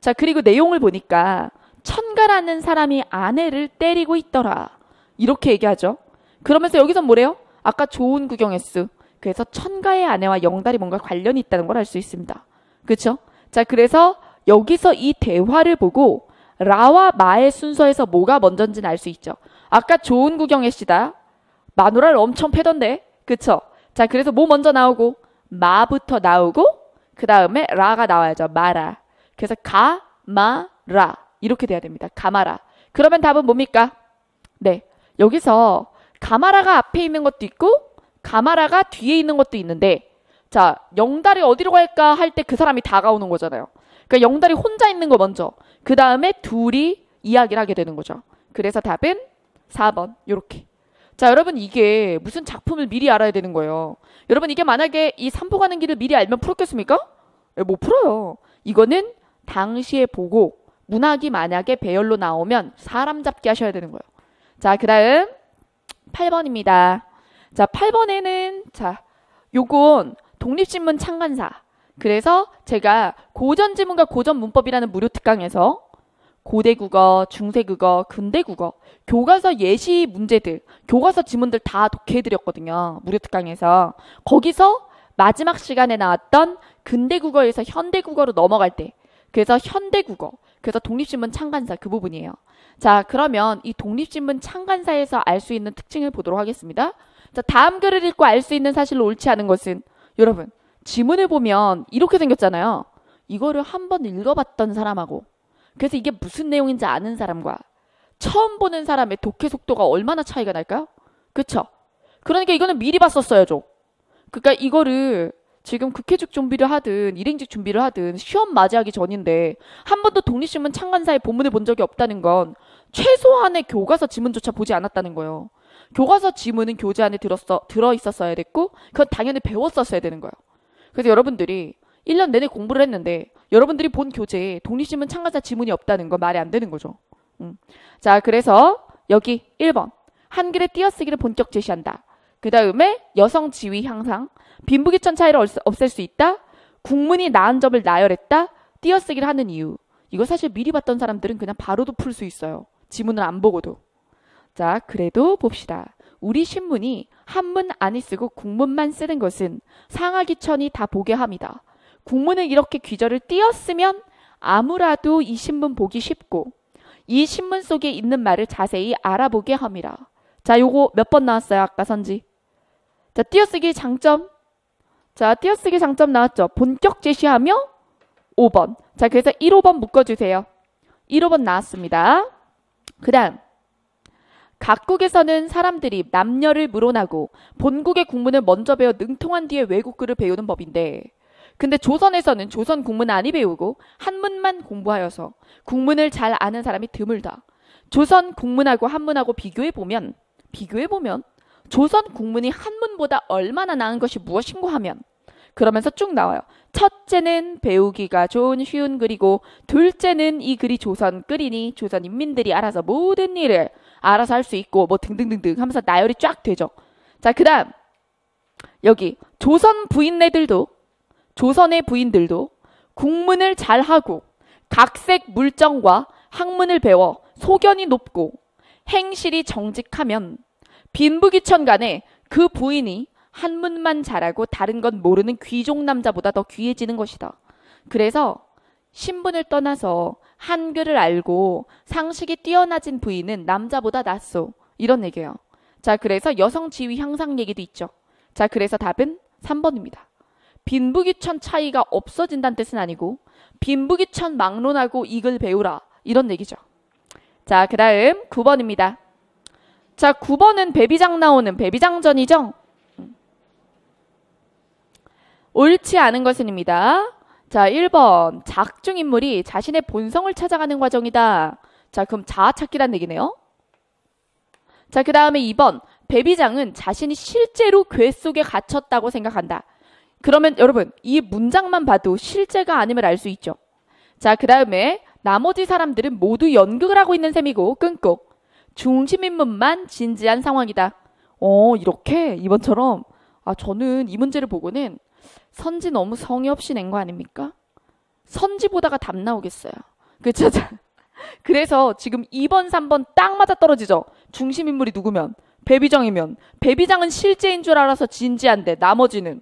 [SPEAKER 1] 자, 그리고 내용을 보니까 천가라는 사람이 아내를 때리고 있더라. 이렇게 얘기하죠. 그러면서 여기서 뭐래요? 아까 좋은 구경했어. 그래서 천가의 아내와 영달이 뭔가 관련이 있다는 걸 알 수 있습니다. 그렇죠? 자, 그래서 여기서 이 대화를 보고 라와 마의 순서에서 뭐가 먼저인지는 알 수 있죠. 아까 좋은 구경했시다. 마누라를 엄청 패던데. 그쵸? 자, 그래서 뭐 먼저 나오고 마부터 나오고 그 다음에 라가 나와야죠. 마라. 그래서 가, 마, 라 이렇게 돼야 됩니다. 가마라. 그러면 답은 뭡니까? 네, 여기서 가마라가 앞에 있는 것도 있고 가마라가 뒤에 있는 것도 있는데 자, 영달이 어디로 갈까 할 때 그 사람이 다가오는 거잖아요. 그러니까 영달이 혼자 있는 거 먼저 그 다음에 둘이 이야기를 하게 되는 거죠. 그래서 답은 4번 요렇게. 자, 여러분 이게 무슨 작품을 미리 알아야 되는 거예요. 여러분 이게 만약에 이 산보 가는 길을 미리 알면 풀었겠습니까? 못 풀어요. 이거는 당시에 보고 문학이 만약에 배열로 나오면 사람 잡기 하셔야 되는 거예요. 자, 그 다음 8번입니다. 자, 8번에는 자, 요건 독립신문 창간사. 그래서 제가 고전지문과 고전문법이라는 무료 특강에서 고대국어, 중세국어, 근대국어, 교과서 예시 문제들, 교과서 지문들 다 독해해드렸거든요. 무료 특강에서. 거기서 마지막 시간에 나왔던 근대국어에서 현대국어로 넘어갈 때 그래서 현대국어, 그래서 독립신문 창간사 그 부분이에요. 자, 그러면 이 독립신문 창간사에서 알 수 있는 특징을 보도록 하겠습니다. 자, 다음 글을 읽고 알 수 있는 사실로 옳지 않은 것은 여러분 지문을 보면 이렇게 생겼잖아요. 이거를 한번 읽어봤던 사람하고 그래서 이게 무슨 내용인지 아는 사람과 처음 보는 사람의 독해 속도가 얼마나 차이가 날까요? 그쵸? 그러니까 이거는 미리 봤었어야죠. 그러니까 이거를 지금 국회직 준비를 하든 일행직 준비를 하든 시험 맞이하기 전인데 한 번도 독립신문 창간사의 본문을 본 적이 없다는 건 최소한의 교과서 지문조차 보지 않았다는 거예요. 교과서 지문은 교재 안에 들어있었어야 됐고 그건 당연히 배웠었어야 되는 거예요. 그래서 여러분들이 1년 내내 공부를 했는데 여러분들이 본 교재에 독립신문 창간사 지문이 없다는 건 말이 안 되는 거죠. 자, 그래서 여기 1번 한글의 띄어쓰기를 본격 제시한다. 그 다음에 여성 지위 향상, 빈부귀천 차이를 없앨 수 있다. 국문이 나은 점을 나열했다. 띄어쓰기를 하는 이유. 이거 사실 미리 봤던 사람들은 그냥 바로도 풀 수 있어요. 지문을 안 보고도. 자, 그래도 봅시다. 우리 신문이 한문 안 쓰고 국문만 쓰는 것은 상하기천이 다 보게 합니다. 국문을 이렇게 귀절을 띄었으면 아무라도 이 신문 보기 쉽고 이 신문 속에 있는 말을 자세히 알아보게 합니다. 자, 요거 몇 번 나왔어요? 아까 선지. 자, 띄어쓰기 장점. 자, 띄어쓰기 장점 나왔죠? 본격 제시하며 5번. 자, 그래서 1, 5번 묶어주세요. 1, 5번 나왔습니다. 그 다음 각국에서는 사람들이 남녀를 물어나고 본국의 국문을 먼저 배워 능통한 뒤에 외국글을 배우는 법인데 근데 조선에서는 조선 국문 많이 배우고 한문만 공부하여서 국문을 잘 아는 사람이 드물다. 조선 국문하고 한문하고 비교해보면 조선 국문이 한문보다 얼마나 나은 것이 무엇인고 하면 그러면서 쭉 나와요. 첫째는 배우기가 좋은 쉬운 글이고 둘째는 이 글이 조선 글이니 조선 인민들이 알아서 모든 일을 알아서 할 수 있고 뭐 등등등등 하면서 나열이 쫙 되죠. 자, 그 다음 여기 조선의 부인들도 국문을 잘하고 각색 물정과 학문을 배워 소견이 높고 행실이 정직하면 빈부귀천 간에 그 부인이 한문만 잘하고 다른 건 모르는 귀족 남자보다 더 귀해지는 것이다. 그래서 신분을 떠나서 한글을 알고 상식이 뛰어나진 부인은 남자보다 낫소. 이런 얘기예요. 자, 그래서 여성 지위 향상 얘기도 있죠. 자, 그래서 답은 3번입니다. 빈부귀천 차이가 없어진다는 뜻은 아니고 빈부귀천 막론하고 이글 배우라. 이런 얘기죠. 자, 그 다음 9번입니다. 자, 9번은 배비장 나오는 배비장전이죠. 옳지 않은 것은입니다. 자, 1번 작중 인물이 자신의 본성을 찾아가는 과정이다. 자, 그럼 자아 찾기란 얘기네요. 자, 그 다음에 2번 배비장은 자신이 실제로 궤 속에 갇혔다고 생각한다. 그러면 여러분 이 문장만 봐도 실제가 아님을 알 수 있죠. 자, 그 다음에 나머지 사람들은 모두 연극을 하고 있는 셈이고 끊고 중심인물만 진지한 상황이다. 이렇게 2번처럼 저는 이 문제를 보고는 선지 너무 성의 없이 낸 거 아닙니까? 선지 보다가 답 나오겠어요. 그쵸? 그래서 지금 2번, 3번 딱 맞아 떨어지죠. 중심인물이 누구면? 배비장이면. 배비장은 실제인 줄 알아서 진지한데 나머지는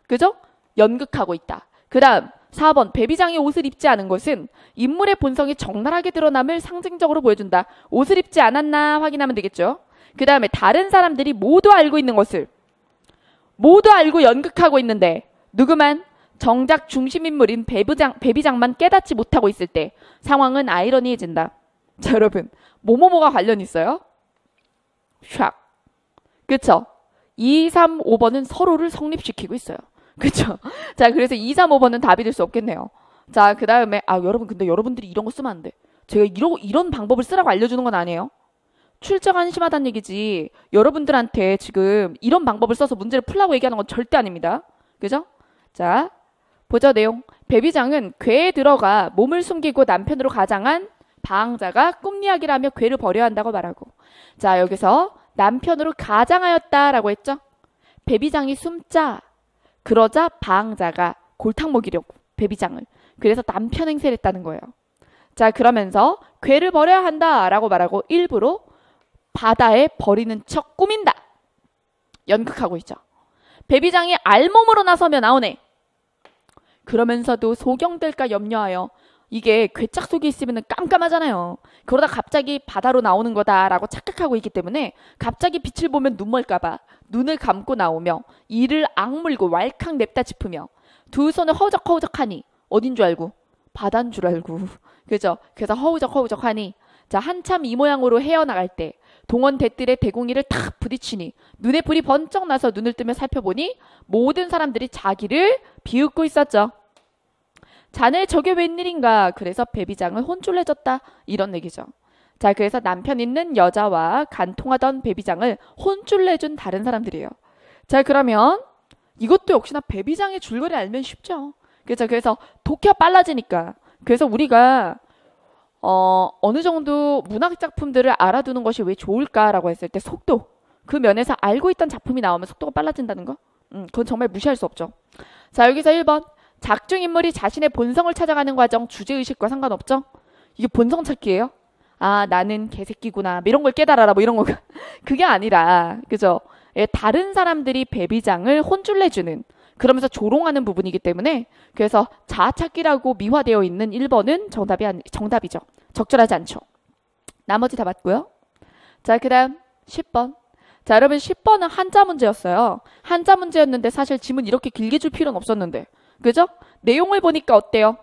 [SPEAKER 1] 그죠? 연극하고 있다. 그 다음 4번 배비장이 옷을 입지 않은 것은 인물의 본성이 적나라하게 드러남을 상징적으로 보여준다. 옷을 입지 않았나 확인하면 되겠죠. 그 다음에 다른 사람들이 모두 알고 있는 것을 모두 알고 연극하고 있는데 누구만 정작 중심인물인 배비장만 깨닫지 못하고 있을 때 상황은 아이러니해진다. 자, 여러분 뭐뭐뭐가 관련 있어요? 샥. 그쵸? 2, 3, 5번은 서로를 성립시키고 있어요. 그쵸? 자, 그래서 2, 3, 5번은 답이 될 수 없겠네요. 자, 그 다음에 여러분 근데 여러분들이 이런 거 쓰면 안 돼. 제가 이런 방법을 쓰라고 알려주는 건 아니에요. 출제가 한심하다는 얘기지 여러분들한테 지금 이런 방법을 써서 문제를 풀라고 얘기하는 건 절대 아닙니다. 그죠? 자, 보죠 내용. 배비장은 궤에 들어가 몸을 숨기고 남편으로 가장한 방자가 꿈이야기를 하며 궤를 버려야 한다고 말하고. 자, 여기서 남편으로 가장하였다라고 했죠. 배비장이 숨자. 그러자 방자가 골탕 먹이려고 배비장을. 그래서 남편 행세를 했다는 거예요. 자, 그러면서 궤를 버려야 한다라고 말하고 일부러 바다에 버리는 척 꾸민다. 연극하고 있죠. 배비장이 알몸으로 나서며 나오네. 그러면서도 소경될까 염려하여 이게 괴짝 속에 있으면 깜깜하잖아요. 그러다 갑자기 바다로 나오는 거다라고 착각하고 있기 때문에 갑자기 빛을 보면 눈멀까봐 눈을 감고 나오며 이를 악물고 왈칵 냅다 짚으며 두 손을 허우적허우적하니 어딘 줄 알고? 바다인 줄 알고. 그죠? 그래서 허우적허우적하니 자, 한참 이 모양으로 헤어나갈 때 동원 대뜰에 대공이를 탁 부딪히니 눈에 불이 번쩍 나서 눈을 뜨며 살펴보니 모든 사람들이 자기를 비웃고 있었죠. 자네 저게 웬일인가. 그래서 배비장을 혼쭐내줬다. 이런 얘기죠. 자, 그래서 남편 있는 여자와 간통하던 배비장을 혼쭐내준 다른 사람들이에요. 자, 그러면 이것도 역시나 배비장의 줄거리 알면 쉽죠. 그렇죠. 그래서 독해 빨라지니까. 그래서 우리가 어느 정도 문학 작품들을 알아두는 것이 왜 좋을까라고 했을 때 속도. 그 면에서 알고 있던 작품이 나오면 속도가 빨라진다는 거. 그건 정말 무시할 수 없죠. 자, 여기서 1번. 작중 인물이 자신의 본성을 찾아가는 과정 주제의식과 상관없죠? 이게 본성 찾기예요? 나는 개새끼구나. 이런 걸 깨달아라. 뭐 이런 거. 그게 아니라, 그죠? 예, 다른 사람들이 배비장을 혼쭐내주는 그러면서 조롱하는 부분이기 때문에 그래서 자아찾기라고 미화되어 있는 1번은 정답이죠. 적절하지 않죠. 나머지 다 맞고요. 자, 그 다음 10번. 자, 여러분 10번은 한자 문제였어요. 한자 문제였는데 사실 지문 이렇게 길게 줄 필요는 없었는데. 그죠? 내용을 보니까 어때요?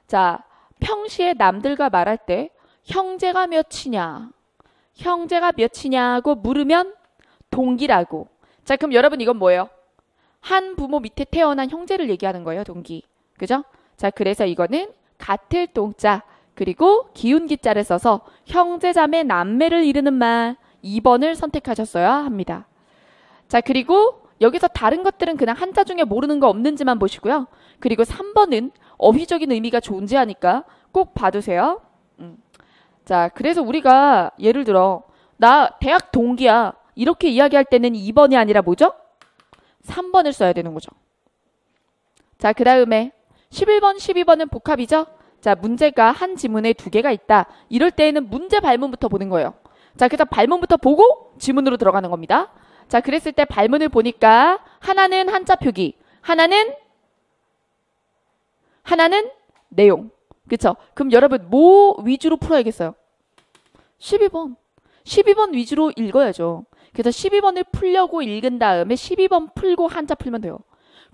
[SPEAKER 1] 자, 평시에 남들과 말할 때 형제가 몇이냐? 형제가 몇이냐고 물으면 동기라고. 자, 그럼 여러분 이건 뭐예요? 한 부모 밑에 태어난 형제를 얘기하는 거예요. 동기. 그죠? 자, 그래서 이거는 같을 동자 그리고 기운 기자를 써서 형제자매 남매를 이르는 말 2번을 선택하셨어야 합니다. 자, 그리고 여기서 다른 것들은 그냥 한자 중에 모르는 거 없는지만 보시고요. 그리고 3번은 어휘적인 의미가 존재하니까 꼭 봐두세요. 자, 그래서 우리가 예를 들어 나 대학 동기야 이렇게 이야기할 때는 2번이 아니라 뭐죠? 3번을 써야 되는 거죠. 자, 그 다음에 11번, 12번은 복합이죠? 자, 문제가 한 지문에 2개가 있다. 이럴 때에는 문제 발문부터 보는 거예요. 자, 그래서 발문부터 보고 지문으로 들어가는 겁니다. 자, 그랬을 때 발문을 보니까 하나는 한자 표기, 하나는 내용. 그쵸? 그럼 여러분 뭐 위주로 풀어야겠어요? 12번. 12번 위주로 읽어야죠. 그래서 12번을 풀려고 읽은 다음에 12번 풀고 한자 풀면 돼요.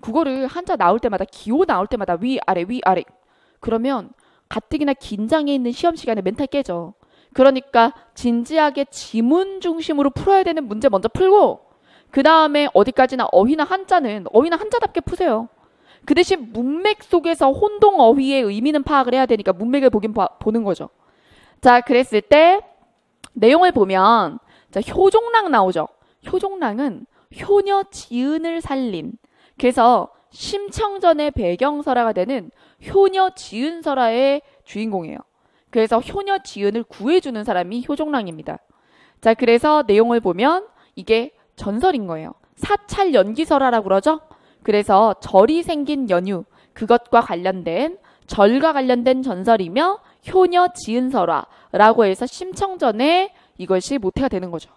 [SPEAKER 1] 그거를 한자 나올 때마다 기호 나올 때마다 위아래 위아래 그러면 가뜩이나 긴장해 있는 시험 시간에 멘탈 깨져. 그러니까 진지하게 지문 중심으로 풀어야 되는 문제 먼저 풀고 그 다음에 어디까지나 어휘나 한자는 어휘나 한자답게 푸세요. 그 대신 문맥 속에서 혼동 어휘의 의미는 파악을 해야 되니까 문맥을 보는 거죠. 자, 그랬을 때 내용을 보면 자, 효종랑 나오죠. 효종랑은 효녀 지은을 살린 그래서 심청전의 배경설화가 되는 효녀 지은설화의 주인공이에요. 그래서 효녀 지은을 구해주는 사람이 효종랑입니다. 자, 그래서 내용을 보면 이게 전설인 거예요. 사찰 연기설화라고 그러죠. 그래서 절이 생긴 연유 그것과 관련된 절과 관련된 전설이며 효녀 지은설화라고 해서 심청전에 이것이 모태가 되는 거죠.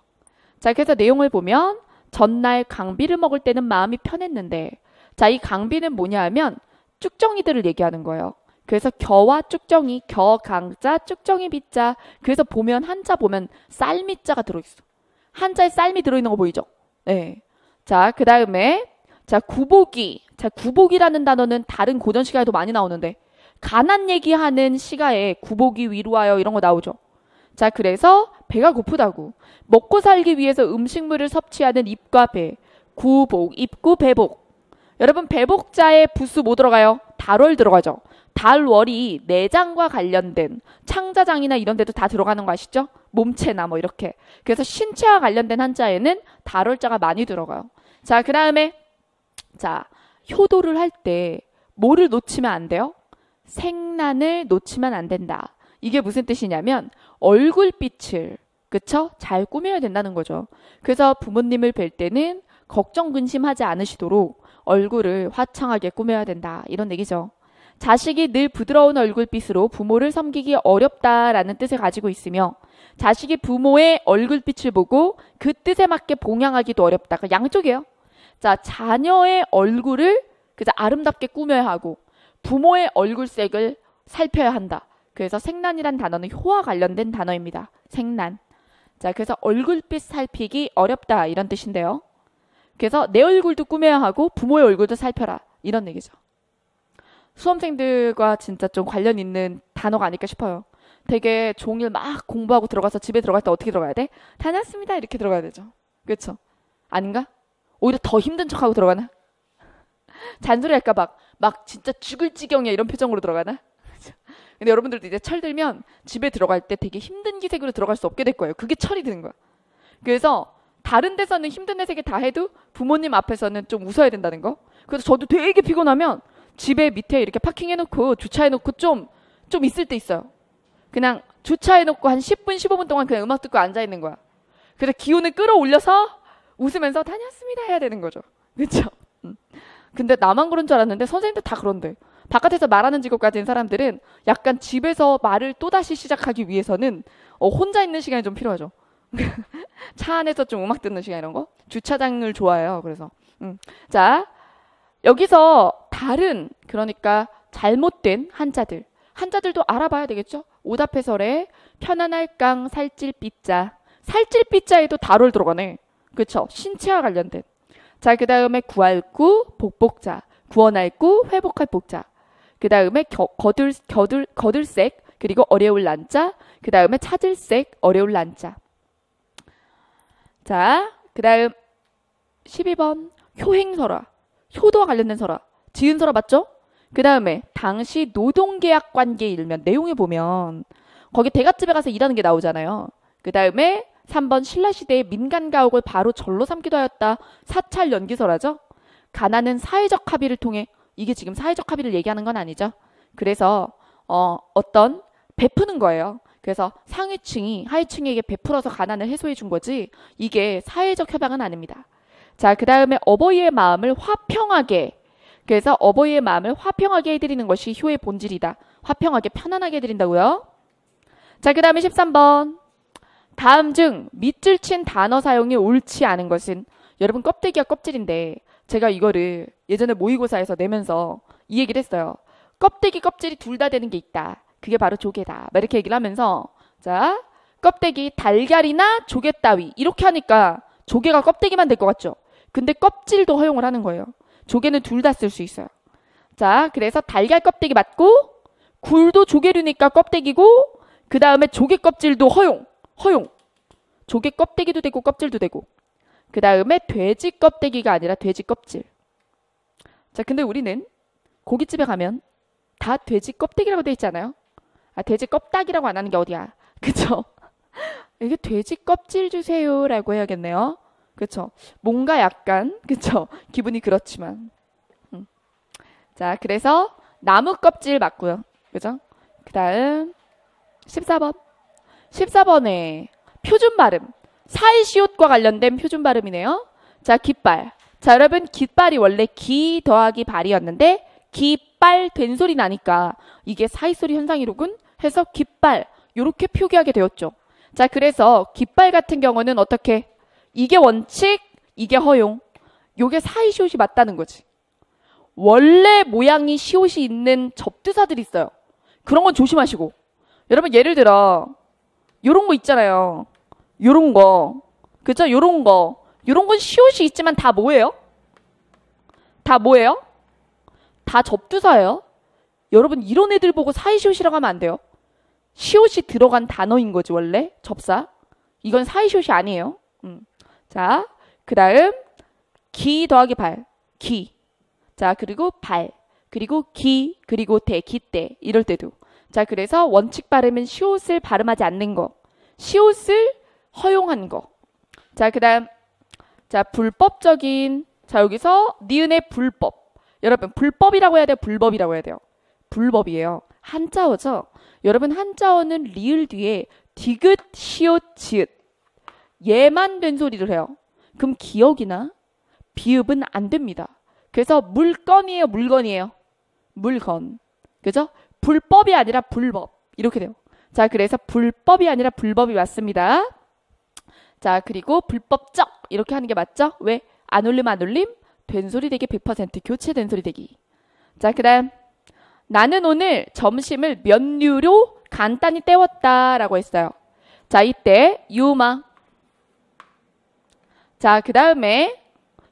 [SPEAKER 1] 자, 그래서 내용을 보면 전날 강비를 먹을 때는 마음이 편했는데 자, 이 강비는 뭐냐 하면 쭉정이들을 얘기하는 거예요. 그래서 겨와 쭉정이, 겨, 강자, 쭉정이, 비자. 그래서 보면 한자 보면 쌀미자가 들어있어. 한자에 쌀미 들어있는 거 보이죠? 네. 자, 그 다음에 자, 구복이. 자, 구복이라는 단어는 다른 고전 시가에도 많이 나오는데 가난 얘기하는 시가에 구복이 위로하여 이런 거 나오죠. 자, 그래서 배가 고프다고 먹고 살기 위해서 음식물을 섭취하는 입과 배. 구복, 입구, 배복. 여러분 배복자에 부수 뭐 들어가요? 달월 들어가죠. 달월이 내장과 관련된 창자장이나 이런 데도 다 들어가는 거 아시죠? 몸체나 뭐 이렇게. 그래서 신체와 관련된 한자에는 달월자가 많이 들어가요. 자, 그 다음에 자, 효도를 할 때 뭐를 놓치면 안 돼요? 생란을 놓치면 안 된다. 이게 무슨 뜻이냐면 얼굴빛을 그쵸? 잘 꾸며야 된다는 거죠. 그래서 부모님을 뵐 때는 걱정 근심하지 않으시도록 얼굴을 화창하게 꾸며야 된다. 이런 얘기죠. 자식이 늘 부드러운 얼굴빛으로 부모를 섬기기 어렵다라는 뜻을 가지고 있으며 자식이 부모의 얼굴빛을 보고 그 뜻에 맞게 봉양하기도 어렵다. 그러니까 양쪽이에요. 자, 자녀의 얼굴을 그저 아름답게 꾸며야 하고 부모의 얼굴색을 살펴야 한다. 그래서 생란이란 단어는 효와 관련된 단어입니다. 생란. 자, 그래서 얼굴빛 살피기 어렵다 이런 뜻인데요. 그래서 내 얼굴도 꾸며야 하고 부모의 얼굴도 살펴라 이런 얘기죠. 수험생들과 진짜 좀 관련 있는 단어가 아닐까 싶어요. 되게 종일 막 공부하고 들어가서 집에 들어갈 때 어떻게 들어가야 돼? 다녔습니다 이렇게 들어가야 되죠. 그렇죠? 아닌가? 오히려 더 힘든 척하고 들어가나? 잔소리 할까 막 진짜 죽을 지경이야 이런 표정으로 들어가나? 근데 여러분들도 이제 철 들면 집에 들어갈 때 되게 힘든 기색으로 들어갈 수 없게 될 거예요. 그게 철이 드는 거야. 그래서 다른 데서는 힘든 내색을 다 해도 부모님 앞에서는 좀 웃어야 된다는 거. 그래서 저도 되게 피곤하면 집에 밑에 이렇게 파킹해놓고 주차해놓고 좀 있을 때 있어요. 그냥 주차해놓고 한 10분, 15분 동안 그냥 음악 듣고 앉아있는 거야. 그래서 기운을 끌어올려서 웃으면서 다녔습니다 해야 되는 거죠. 그렇죠? 근데 나만 그런 줄 알았는데 선생님들 다 그런데. 바깥에서 말하는 직업 가진 사람들은 약간 집에서 말을 또다시 시작하기 위해서는 혼자 있는 시간이 좀 필요하죠. 차 안에서 좀 음악 듣는 시간 이런 거. 주차장을 좋아해요. 그래서 자, 여기서 다른 그러니까 잘못된 한자들도 알아봐야 되겠죠. 오답해설에 편안할 강 살찔 삐자. 살찔 삐자에도 달월 들어가네. 그렇죠. 신체와 관련된. 자, 그 다음에 구할 구 복복자. 구원할 구 회복할 복자. 그 다음에 거들색 그리고 어려울 난자. 그 다음에 찾을색 어려울 난자. 자, 그 다음 12번 효행설화. 효도와 관련된 설화. 지은 설화 맞죠? 그 다음에 당시 노동계약 관계에 일면 내용에 보면 거기 대갓집에 가서 일하는 게 나오잖아요. 그 다음에 3번 신라시대의 민간가옥을 바로 절로 삼기도 하였다. 사찰 연기설화죠. 가난은 사회적 합의를 통해 이게 지금 사회적 합의를 얘기하는 건 아니죠. 그래서 어떤 베푸는 거예요. 그래서 상위층이 하위층에게 베풀어서 가난을 해소해 준 거지 이게 사회적 협약은 아닙니다. 자, 그 다음에 어버이의 마음을 화평하게 그래서 어버이의 마음을 화평하게 해드리는 것이 효의 본질이다. 화평하게 편안하게 해드린다고요. 자, 그 다음에 13번 다음 중 밑줄 친 단어 사용이 옳지 않은 것은 여러분 껍데기가 껍질인데 제가 이거를 예전에 모의고사에서 내면서 이 얘기를 했어요. 껍데기 껍질이 둘 다 되는 게 있다. 그게 바로 조개다. 막 이렇게 얘기를 하면서 자 껍데기 달걀이나 조개 따위 이렇게 하니까 조개가 껍데기만 될 것 같죠. 근데 껍질도 허용을 하는 거예요. 조개는 둘 다 쓸 수 있어요. 자 그래서 달걀 껍데기 맞고 굴도 조개류니까 껍데기고 그 다음에 조개 껍질도 허용. 조개 껍데기도 되고 껍질도 되고 그 다음에 돼지 껍데기가 아니라 돼지 껍질. 자 근데 우리는 고깃집에 가면 다 돼지 껍데기라고 돼 있잖아요. 아 돼지 껍딱이라고 안 하는 게 어디야. 그쵸? 이게 돼지 껍질 주세요 라고 해야겠네요. 그쵸? 뭔가 약간 그쵸? 기분이 그렇지만 자 그래서 나무 껍질 맞고요. 그죠? 그 다음 14번에 표준 발음 사이시옷과 관련된 표준 발음이네요. 자 깃발. 자 여러분 깃발이 원래 기 더하기 발이었는데 기빨 된 소리 나니까 이게 사이소리 현상이로군 해서 깃발 요렇게 표기하게 되었죠. 자 그래서 깃발 같은 경우는 어떻게 이게 원칙 이게 허용 요게 사이시옷이 맞다는 거지. 원래 모양이 시옷이 있는 접두사들이 있어요. 그런 건 조심하시고 여러분 예를 들어 요런 거 있잖아요. 요런 거 그죠? 요런 건 시옷이 있지만 다 뭐예요? 다 뭐예요? 다 접두사예요. 여러분 이런 애들 보고 사이시옷이라고 하면 안 돼요. 시옷이 들어간 단어인 거지 원래 접사. 이건 사이시옷이 아니에요. 자, 그 다음 기 더하기 발. 기. 자 그리고 발. 그리고 기. 그리고 대. 기대. 이럴 때도. 자 그래서 원칙 발음은 시옷을 발음하지 않는 거. 시옷을 허용한 거. 자 그 다음 자 불법적인 자 여기서 니은의 불법. 여러분 불법이라고 해야 돼요? 불법이라고 해야 돼요? 불법이에요. 한자어죠. 여러분 한자어는 리을 뒤에 디귿, 시옷, 지읒 얘만 된 소리를 해요. 그럼 기억이나 비읍은 안 됩니다. 그래서 물건이에요? 물건이에요? 물건. 그죠? 불법이 아니라 불법. 이렇게 돼요. 자 그래서 불법이 아니라 불법이 맞습니다. 자 그리고 불법적 이렇게 하는 게 맞죠? 왜? 안 올림 안 올림? 된소리 되기 100% 교체된 소리 되기. 자 그 다음 나는 오늘 점심을 면류로 간단히 때웠다 라고 했어요. 자 이때 유마. 자 그 다음에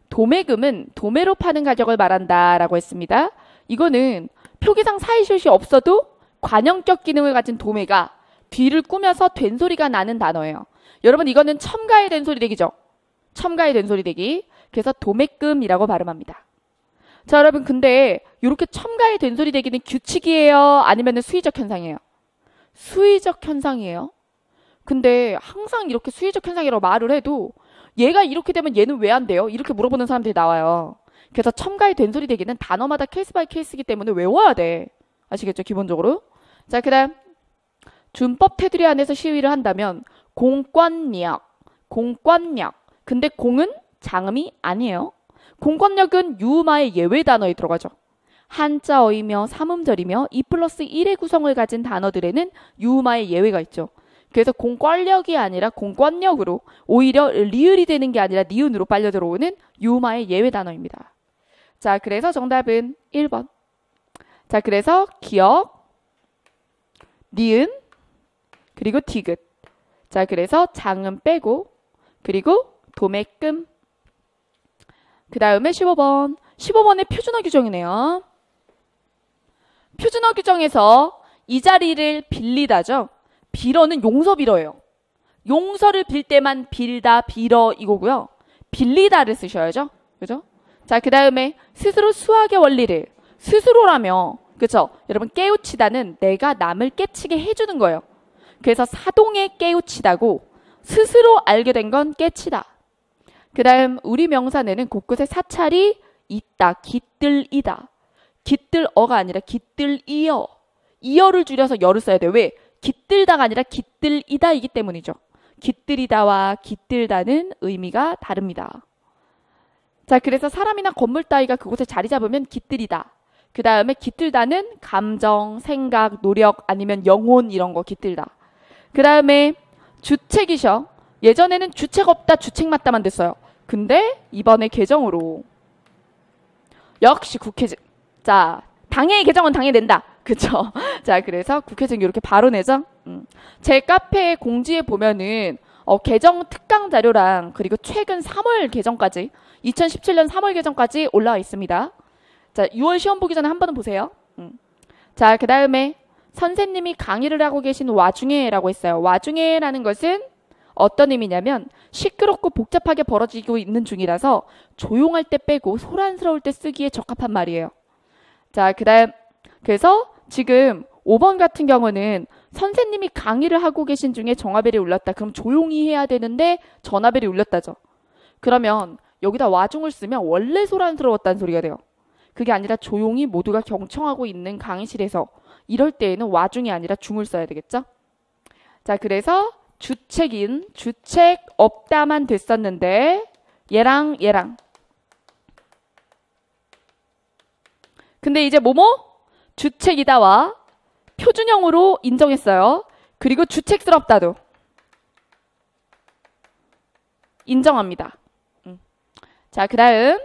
[SPEAKER 1] 도매금은 도매로 파는 가격을 말한다 라고 했습니다. 이거는 표기상 사이시옷이 없어도 관형격 기능을 가진 도매가 뒤를 꾸며서 된소리가 나는 단어예요. 여러분 이거는 첨가의 된소리 되기죠. 첨가의 된소리 되기. 그래서 도매금이라고 발음합니다. 자 여러분 근데 이렇게 첨가의 된소리 되기는 규칙이에요? 아니면 수의적 현상이에요? 수의적 현상이에요. 근데 항상 이렇게 수의적 현상이라고 말을 해도 얘가 이렇게 되면 얘는 왜 안 돼요? 이렇게 물어보는 사람들이 나와요. 그래서 첨가의 된소리 되기는 단어마다 케이스 바이 케이스이기 때문에 외워야 돼. 아시겠죠? 기본적으로. 자 그 다음 준법 테두리 안에서 시위를 한다면 공권력. 근데 공은 장음이 아니에요. 공권력은 유마의 예외 단어에 들어가죠. 한자어이며 삼음절이며 2+1의 구성을 가진 단어들에는 유마의 예외가 있죠. 그래서 공권력이 아니라 공권력으로 오히려 리을이 되는 게 아니라 니은으로 빨려 들어오는 유마의 예외 단어입니다. 자 그래서 정답은 1번. 자 그래서 기억, 니은, 그리고 디귿. 자 그래서 장음 빼고 그리고 도매금. 그 다음에 15번. 15번의 표준어 규정이네요. 표준어 규정에서 이 자리를 빌리다죠. 빌어는 용서 빌어예요. 용서를 빌 때만 빌다, 빌어 이거고요. 빌리다를 쓰셔야죠. 그죠? 자, 그 다음에 스스로 수학의 원리를 스스로라며, 그쵸? 여러분, 깨우치다는 내가 남을 깨치게 해주는 거예요. 그래서 사동에 깨우치다고 스스로 알게 된 건 깨치다. 그 다음 우리 명사에는 곳곳에 사찰이 있다. 깃들이다. 깃들어가 아니라 깃들이어. 이어를 줄여서 여를 써야 돼요. 왜? 깃들다가 아니라 깃들이다이기 때문이죠. 깃들이다와 깃들다는 의미가 다릅니다. 자, 그래서 사람이나 건물 따위가 그곳에 자리 잡으면 깃들이다. 그 다음에 깃들다는 감정, 생각, 노력 아니면 영혼 이런 거 깃들다. 그 다음에 주책이셔. 예전에는 주책 없다, 주책 맞다만 됐어요. 근데 이번에 개정으로 역시 국회증. 자, 당의 개정은 당에 낸다. 그쵸? 자, 그래서 국회증 이렇게 바로 내죠. 제 카페 공지에 보면은 개정 특강 자료랑 그리고 최근 3월 개정까지 2017년 3월 개정까지 올라와 있습니다. 자, 6월 시험 보기 전에 한 번은 보세요. 자, 그 다음에 선생님이 강의를 하고 계신 와중에라고 했어요. 와중에라는 것은 어떤 의미냐면 시끄럽고 복잡하게 벌어지고 있는 중이라서 조용할 때 빼고 소란스러울 때 쓰기에 적합한 말이에요. 자, 그 다음 그래서 지금 5번 같은 경우는 선생님이 강의를 하고 계신 중에 전화벨이 울렸다. 그럼 조용히 해야 되는데 전화벨이 울렸다죠. 그러면 여기다 와중을 쓰면 원래 소란스러웠다는 소리가 돼요. 그게 아니라 조용히 모두가 경청하고 있는 강의실에서 이럴 때에는 와중이 아니라 중을 써야 되겠죠. 자, 그래서 주책인 주책 없다만 됐었는데 얘랑 근데 이제 뭐뭐? 주책이다와 표준형으로 인정했어요. 그리고 주책스럽다도 인정합니다. 자, 그 다음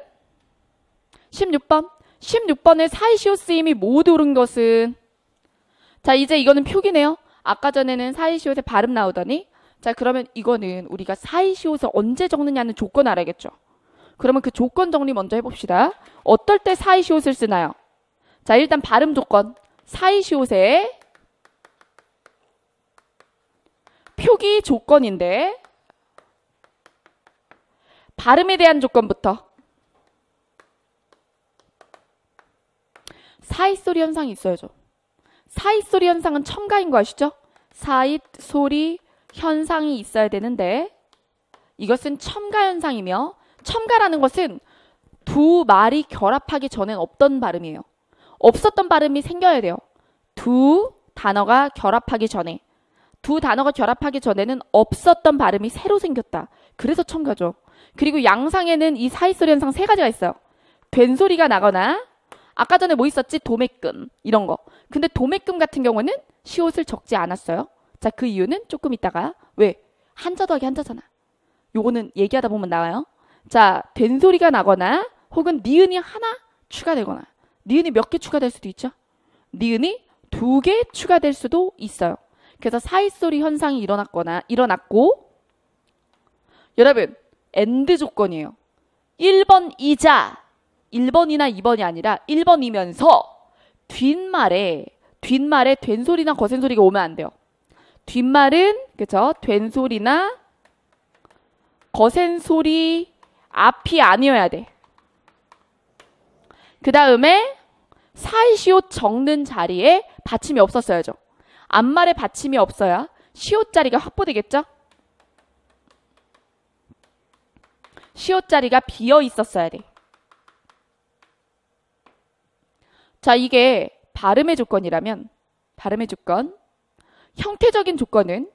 [SPEAKER 1] 16번. 16번에 사이시오 쓰임이 모두 옳은 것은 자, 이제 이거는 표기네요. 아까 전에는 사이시옷에 발음 나오더니 자, 그러면 이거는 우리가 사이시옷을 언제 적느냐는 조건 알아야겠죠. 그러면 그 조건 정리 먼저 해봅시다. 어떨 때 사이시옷을 쓰나요? 자, 일단 발음 조건. 사이시옷의 표기 조건인데 발음에 대한 조건부터. 사잇소리 현상이 있어야죠. 사잇소리 현상은 첨가인 거 아시죠? 사잇소리 현상이 있어야 되는데 이것은 첨가 현상이며 첨가라는 것은 두 말이 결합하기 전엔 없던 발음이에요. 없었던 발음이 생겨야 돼요. 두 단어가 결합하기 전에. 두 단어가 결합하기 전에는 없었던 발음이 새로 생겼다. 그래서 첨가죠. 그리고 양상에는 이 사잇소리 현상 세 가지가 있어요. 된 소리가 나거나 아까 전에 뭐 있었지? 도매금 이런 거. 근데 도매금 같은 경우는 시옷을 적지 않았어요. 자, 그 이유는 조금 있다가 왜? 한자 더하기 한자잖아. 요거는 얘기하다 보면 나와요. 자, 된 소리가 나거나 혹은 니은이 하나 추가되거나 니은이 몇 개 추가될 수도 있죠. 니은이 2개 추가될 수도 있어요. 그래서 사잇소리 현상이 일어났고 여러분 엔드 조건이에요. 1번이자 1번이나 2번이 아니라 1번이면서 뒷말에 된 소리나 거센 소리가 오면 안 돼요. 뒷말은 그죠? 된 소리나 거센 소리 앞이 아니어야 돼. 그 다음에 사이시옷 적는 자리에 받침이 없었어야죠. 앞말에 받침이 없어야 시옷 자리가 확보되겠죠? 시옷 자리가 비어 있었어야 돼. 자, 이게 발음의 조건이라면 발음의 조건, 형태적인 조건은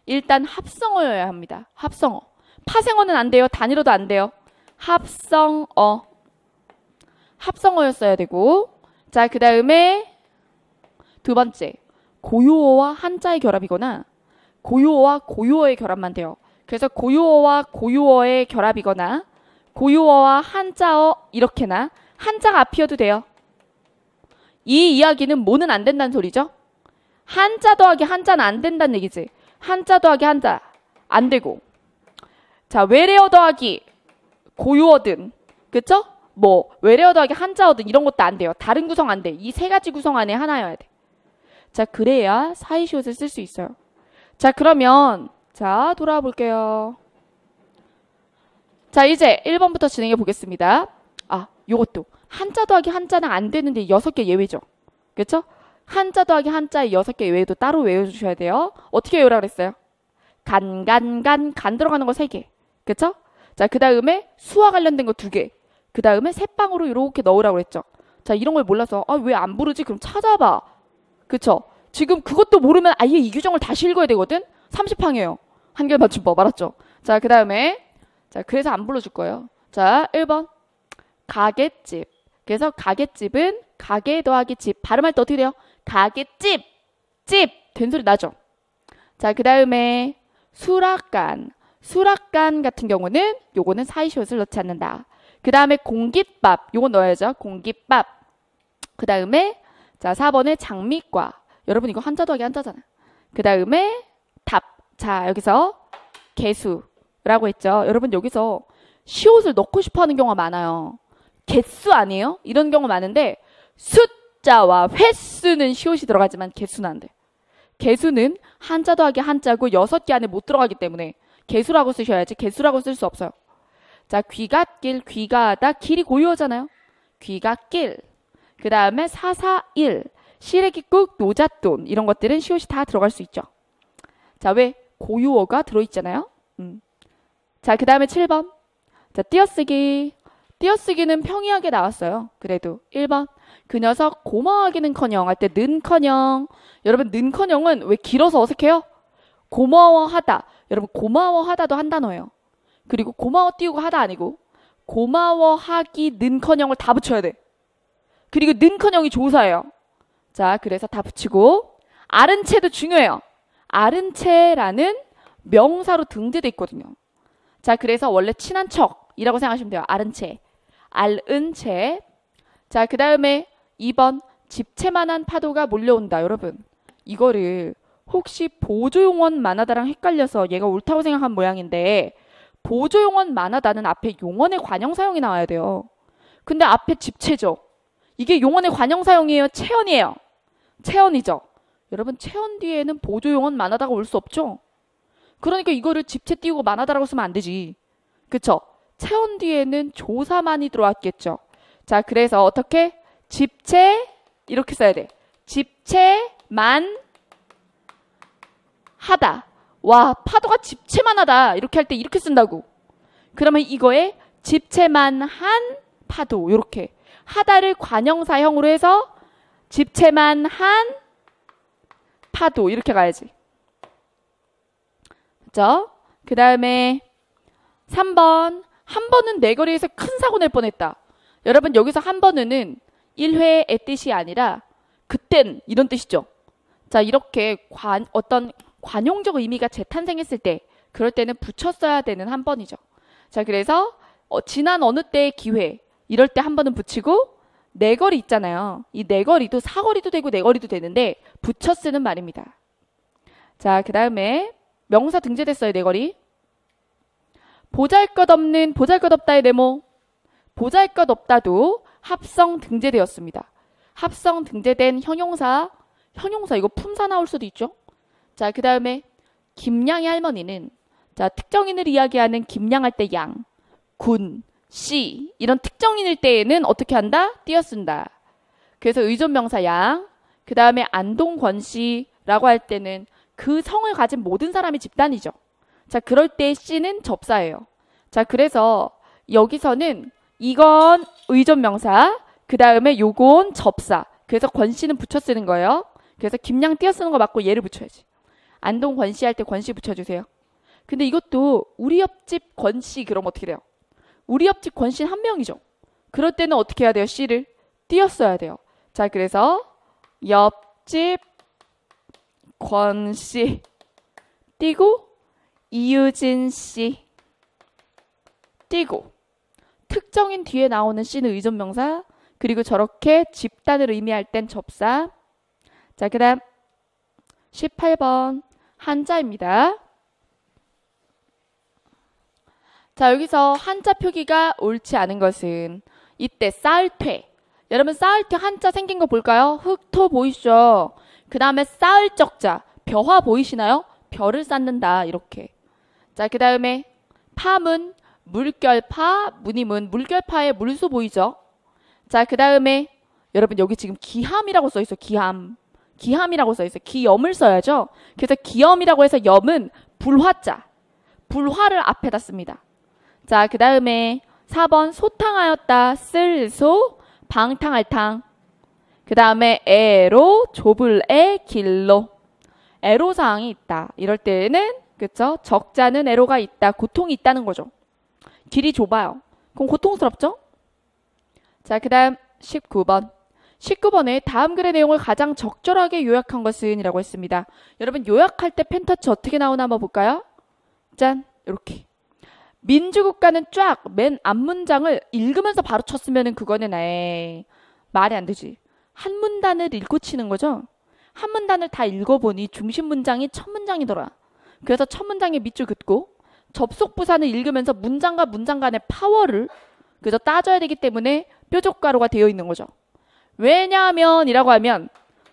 [SPEAKER 1] 일단 합성어여야 합니다. 합성어. 파생어는 안 돼요. 단위로도 안 돼요. 합성어. 합성어였어야 되고 자, 그 다음에 두 번째 고유어와 한자의 결합이거나 고유어와 고유어의 결합만 돼요. 그래서 고유어와 고유어의 결합이거나 고유어와 한자어 이렇게나 한자가 앞이어도 돼요. 이 이야기는 뭐는 안 된다는 소리죠. 한자 더하기 한자는 안 된다는 얘기지. 한자 더하기 한자 안 되고 자, 외래어 더하기 고유어든 그쵸? 뭐 외래어 더하기 한자어든 이런 것도 안 돼요. 다른 구성 안 돼. 이 세 가지 구성 안에 하나여야 돼. 자, 그래야 사이시옷을 쓸 수 있어요. 자, 그러면 자, 돌아와 볼게요. 자, 이제 1번부터 진행해 보겠습니다. 아, 요것도 한자 더하기 한자는 안 되는데 6개 예외죠. 그렇죠? 한자 더하기 한자에 6개 예외도 따로 외워주셔야 돼요. 어떻게 외우라 그랬어요? 간 들어가는 거 3개. 그렇죠? 자, 그 다음에 수와 관련된 거 2개. 그 다음에 새빵으로 이렇게 넣으라고 그랬죠. 자, 이런 걸 몰라서 왜 안 부르지? 그럼 찾아봐. 그쵸? 지금 그것도 모르면 아예 이 규정을 다시 읽어야 되거든? 30항이에요. 한결 맞춤법. 알았죠? 자, 그 다음에 자, 그래서 안 불러줄 거예요. 자, 1번 가게집. 그래서 가게집은 가게 더하기 집. 발음할 때 어떻게 돼요? 가게집. 집. 된 소리 나죠? 자, 그 다음에 수락관. 수락관 같은 경우는 요거는 사이시옷을 넣지 않는다. 그 다음에 공깃밥. 요건 넣어야죠. 공깃밥. 그 다음에 자, 4번에 장미과. 여러분 이거 한자 더하기 한자잖아. 그 다음에 답. 자, 여기서 개수라고 했죠. 여러분 여기서 시옷을 넣고 싶어 하는 경우가 많아요. 개수 아니에요? 이런 경우 많은데 숫자와 횟수는 시옷이 들어가지만 개수는 안 돼. 개수는 한자 더하기 한자고 6개 안에 못 들어가기 때문에 개수라고 쓰셔야지 개수라고 쓸 수 없어요. 자, 귀갓길, 귀가하다, 길이 고유어잖아요. 귀갓길. 그 다음에 사사일, 시래기국, 노잣돈 이런 것들은 시옷이 다 들어갈 수 있죠. 자, 왜? 고유어가 들어있잖아요. 자, 그 다음에 7번. 자, 띄어쓰기. 띄어쓰기는 평이하게 나왔어요. 그래도 1번. 그 녀석 고마워하기는커녕 할 때 는커녕. 여러분 는커녕은 왜 길어서 어색해요? 고마워하다. 여러분 고마워하다도 한 단어예요. 그리고 고마워 띄우고 하다 아니고 고마워하기 는커녕을 다 붙여야 돼. 그리고 는커녕이 조사예요. 자, 그래서 다 붙이고 아른채도 중요해요. 아른채라는 명사로 등재돼 있거든요. 자, 그래서 원래 친한 척이라고 생각하시면 돼요. 아른채. 알은채. 자, 그 다음에 2번 집채만한 파도가 몰려온다. 여러분 이거를 혹시 보조용언 만하다랑 헷갈려서 얘가 옳다고 생각한 모양인데 보조용언 만하다는 앞에 용언의 관형사용이 나와야 돼요. 근데 앞에 집채죠. 이게 용언의 관형사용이에요? 채언이에요? 채언이죠. 여러분 채언 뒤에는 보조용언 만하다가 올 수 없죠. 그러니까 이거를 집채 띄우고 만하다라고 쓰면 안 되지. 그쵸? 채언 뒤에는 조사만이 들어왔겠죠. 자, 그래서 어떻게? 집채 이렇게 써야 돼. 집채만 하다. 와, 파도가 집채만 하다. 이렇게 할 때 이렇게 쓴다고. 그러면 이거에 집채만 한 파도. 이렇게. 하다를 관형사형으로 해서 집채만 한 파도. 이렇게 가야지. 그죠? 그 다음에 3번. 한 번은 내 거리에서 큰 사고 낼 뻔했다. 여러분 여기서 한 번은 1회의 뜻이 아니라 그땐 이런 뜻이죠. 자, 이렇게 어떤 관용적 의미가 재탄생했을 때 그럴 때는 붙였어야 되는 한 번이죠. 자, 그래서 지난 어느 때의 기회 이럴 때 한 번은 붙이고 내거리 있잖아요. 이 내거리도 사거리도 되고 내거리도 되는데 붙여 쓰는 말입니다. 자, 그 다음에 명사 등재됐어요. 내거리. 보잘것없는 보잘것없다의 네모. 보잘것없다도 합성 등재되었습니다. 합성 등재된 형용사 이거 품사 나올 수도 있죠. 자, 그 다음에 김양의 할머니는 자, 특정인을 이야기하는 김양할 때 양, 군, 씨 이런 특정인일 때에는 어떻게 한다? 띄어 쓴다. 그래서 의존명사 양, 그 다음에 안동권 씨라고 할 때는 그 성을 가진 모든 사람이 집단이죠. 자, 그럴 때 씨는 접사예요. 자, 그래서 여기서는 이건 의존명사, 그 다음에 요건 접사. 그래서 권 씨는 붙여 쓰는 거예요. 그래서 김양 띄어 쓰는 거 맞고 얘를 붙여야지. 안동 권 씨 할 때 권 씨 붙여주세요. 근데 이것도 우리 옆집 권 씨 그럼 어떻게 돼요? 우리 옆집 권 씨는 한 명이죠. 그럴 때는 어떻게 해야 돼요? 씨를 띄어 써야 돼요. 자, 그래서 옆집 권 씨 띄고 이유진 씨 띄고 특정인 뒤에 나오는 씨는 의존명사 그리고 저렇게 집단을 의미할 땐 접사. 자, 그 다음 18번 한자입니다. 자, 여기서 한자 표기가 옳지 않은 것은 이때 쌀퇴. 여러분 쌀퇴 한자 생긴 거 볼까요? 흑토 보이시죠? 그 다음에 쌀적자 벼화 보이시나요? 별을 쌓는다. 이렇게. 자, 그 다음에 파문, 물결파, 무늬문, 물결파의 물수 보이죠? 자, 그 다음에 여러분 여기 지금 기함이라고 써있어요. 기함. 기함이라고 써있어요. 기염을 써야죠. 그래서 기염이라고 해서 염은 불화자. 불화를 앞에다 씁니다. 자, 그 다음에 4번 소탕하였다. 쓸소, 방탕할탕. 그 다음에 애로, 좁을 애, 길로. 애로사항이 있다. 이럴 때는 그쵸? 적자는 애로가 있다. 고통이 있다는 거죠. 길이 좁아요. 그럼 고통스럽죠? 자, 그 다음 19번. 19번에 다음 글의 내용을 가장 적절하게 요약한 것은 이라고 했습니다. 여러분 요약할 때 펜터치 어떻게 나오나 한번 볼까요? 짠, 이렇게. 민주국가는 쫙 맨 앞문장을 읽으면서 바로 쳤으면 그거는 말이 안 되지. 한 문단을 읽고 치는 거죠. 한 문단을 다 읽어보니 중심 문장이 첫 문장이더라. 그래서 첫 문장의 밑줄 긋고 접속 부사는 읽으면서 문장과 문장 간의 파워를 그래서 따져야 되기 때문에 뾰족가로가 되어 있는 거죠. 왜냐하면 이라고 하면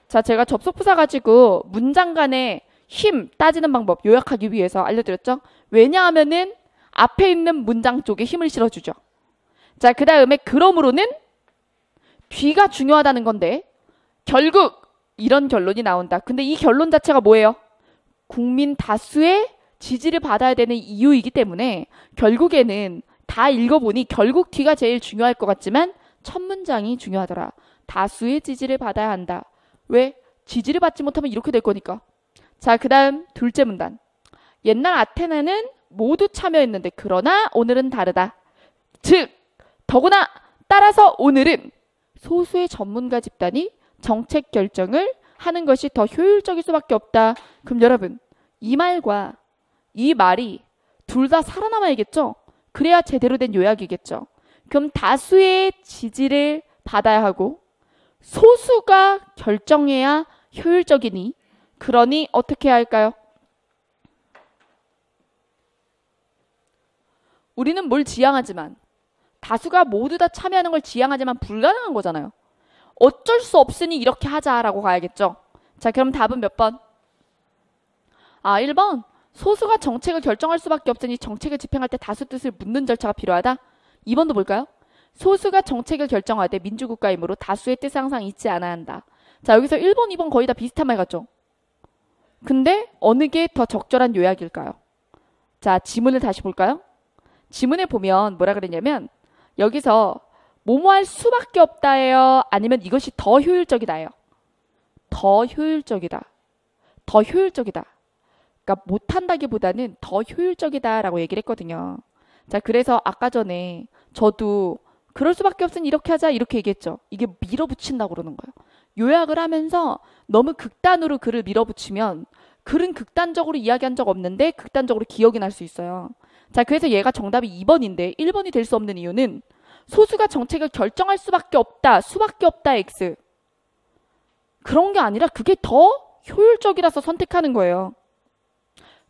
[SPEAKER 1] 자, 제가 접속 부사 가지고 문장 간의 힘 따지는 방법 요약하기 위해서 알려드렸죠. 왜냐하면은 앞에 있는 문장 쪽에 힘을 실어주죠. 자, 그 다음에 그러므로는 뒤가 중요하다는 건데 결국 이런 결론이 나온다. 근데 이 결론 자체가 뭐예요? 국민 다수의 지지를 받아야 되는 이유이기 때문에 결국에는 다 읽어보니 결국 뒤가 제일 중요할 것 같지만 첫 문장이 중요하더라. 다수의 지지를 받아야 한다. 왜? 지지를 받지 못하면 이렇게 될 거니까. 자, 그 다음 둘째 문단. 옛날 아테네는 모두 참여했는데 그러나 오늘은 다르다. 즉, 더구나 따라서 오늘은 소수의 전문가 집단이 정책 결정을 하는 것이 더 효율적일 수밖에 없다. 그럼 여러분, 이 말과 이 말이 둘 다 살아남아야겠죠? 그래야 제대로 된 요약이겠죠. 그럼 다수의 지지를 받아야 하고 소수가 결정해야 효율적이니 그러니 어떻게 해야 할까요? 우리는 뭘 지향하지만 다수가 모두 다 참여하는 걸 지향하지만 불가능한 거잖아요. 어쩔 수 없으니 이렇게 하자라고 가야겠죠. 자, 그럼 답은 몇 번? 1번. 소수가 정책을 결정할 수밖에 없으니 정책을 집행할 때 다수 뜻을 묻는 절차가 필요하다. 2번도 볼까요? 소수가 정책을 결정하되 민주국가이므로 다수의 뜻을 항상 잊지 않아야 한다. 자, 여기서 1번, 2번 거의 다 비슷한 말 같죠? 근데 어느 게 더 적절한 요약일까요? 자, 지문을 다시 볼까요? 지문에 보면 뭐라 그랬냐면 여기서 뭐뭐 할 수밖에 없다예요? 아니면 이것이 더 효율적이다예요? 더 효율적이다. 더 효율적이다. 그러니까 못한다기보다는 더 효율적이다라고 얘기를 했거든요. 자, 그래서 아까 전에 저도 그럴 수밖에 없으니 이렇게 하자 이렇게 얘기했죠. 이게 밀어붙인다고 그러는 거예요. 요약을 하면서 너무 극단으로 글을 밀어붙이면 글은 극단적으로 이야기한 적 없는데 극단적으로 기억이 날 수 있어요. 자, 그래서 얘가 정답이 2번인데 1번이 될 수 없는 이유는 소수가 정책을 결정할 수밖에 없다. X. 그런 게 아니라 그게 더 효율적이라서 선택하는 거예요.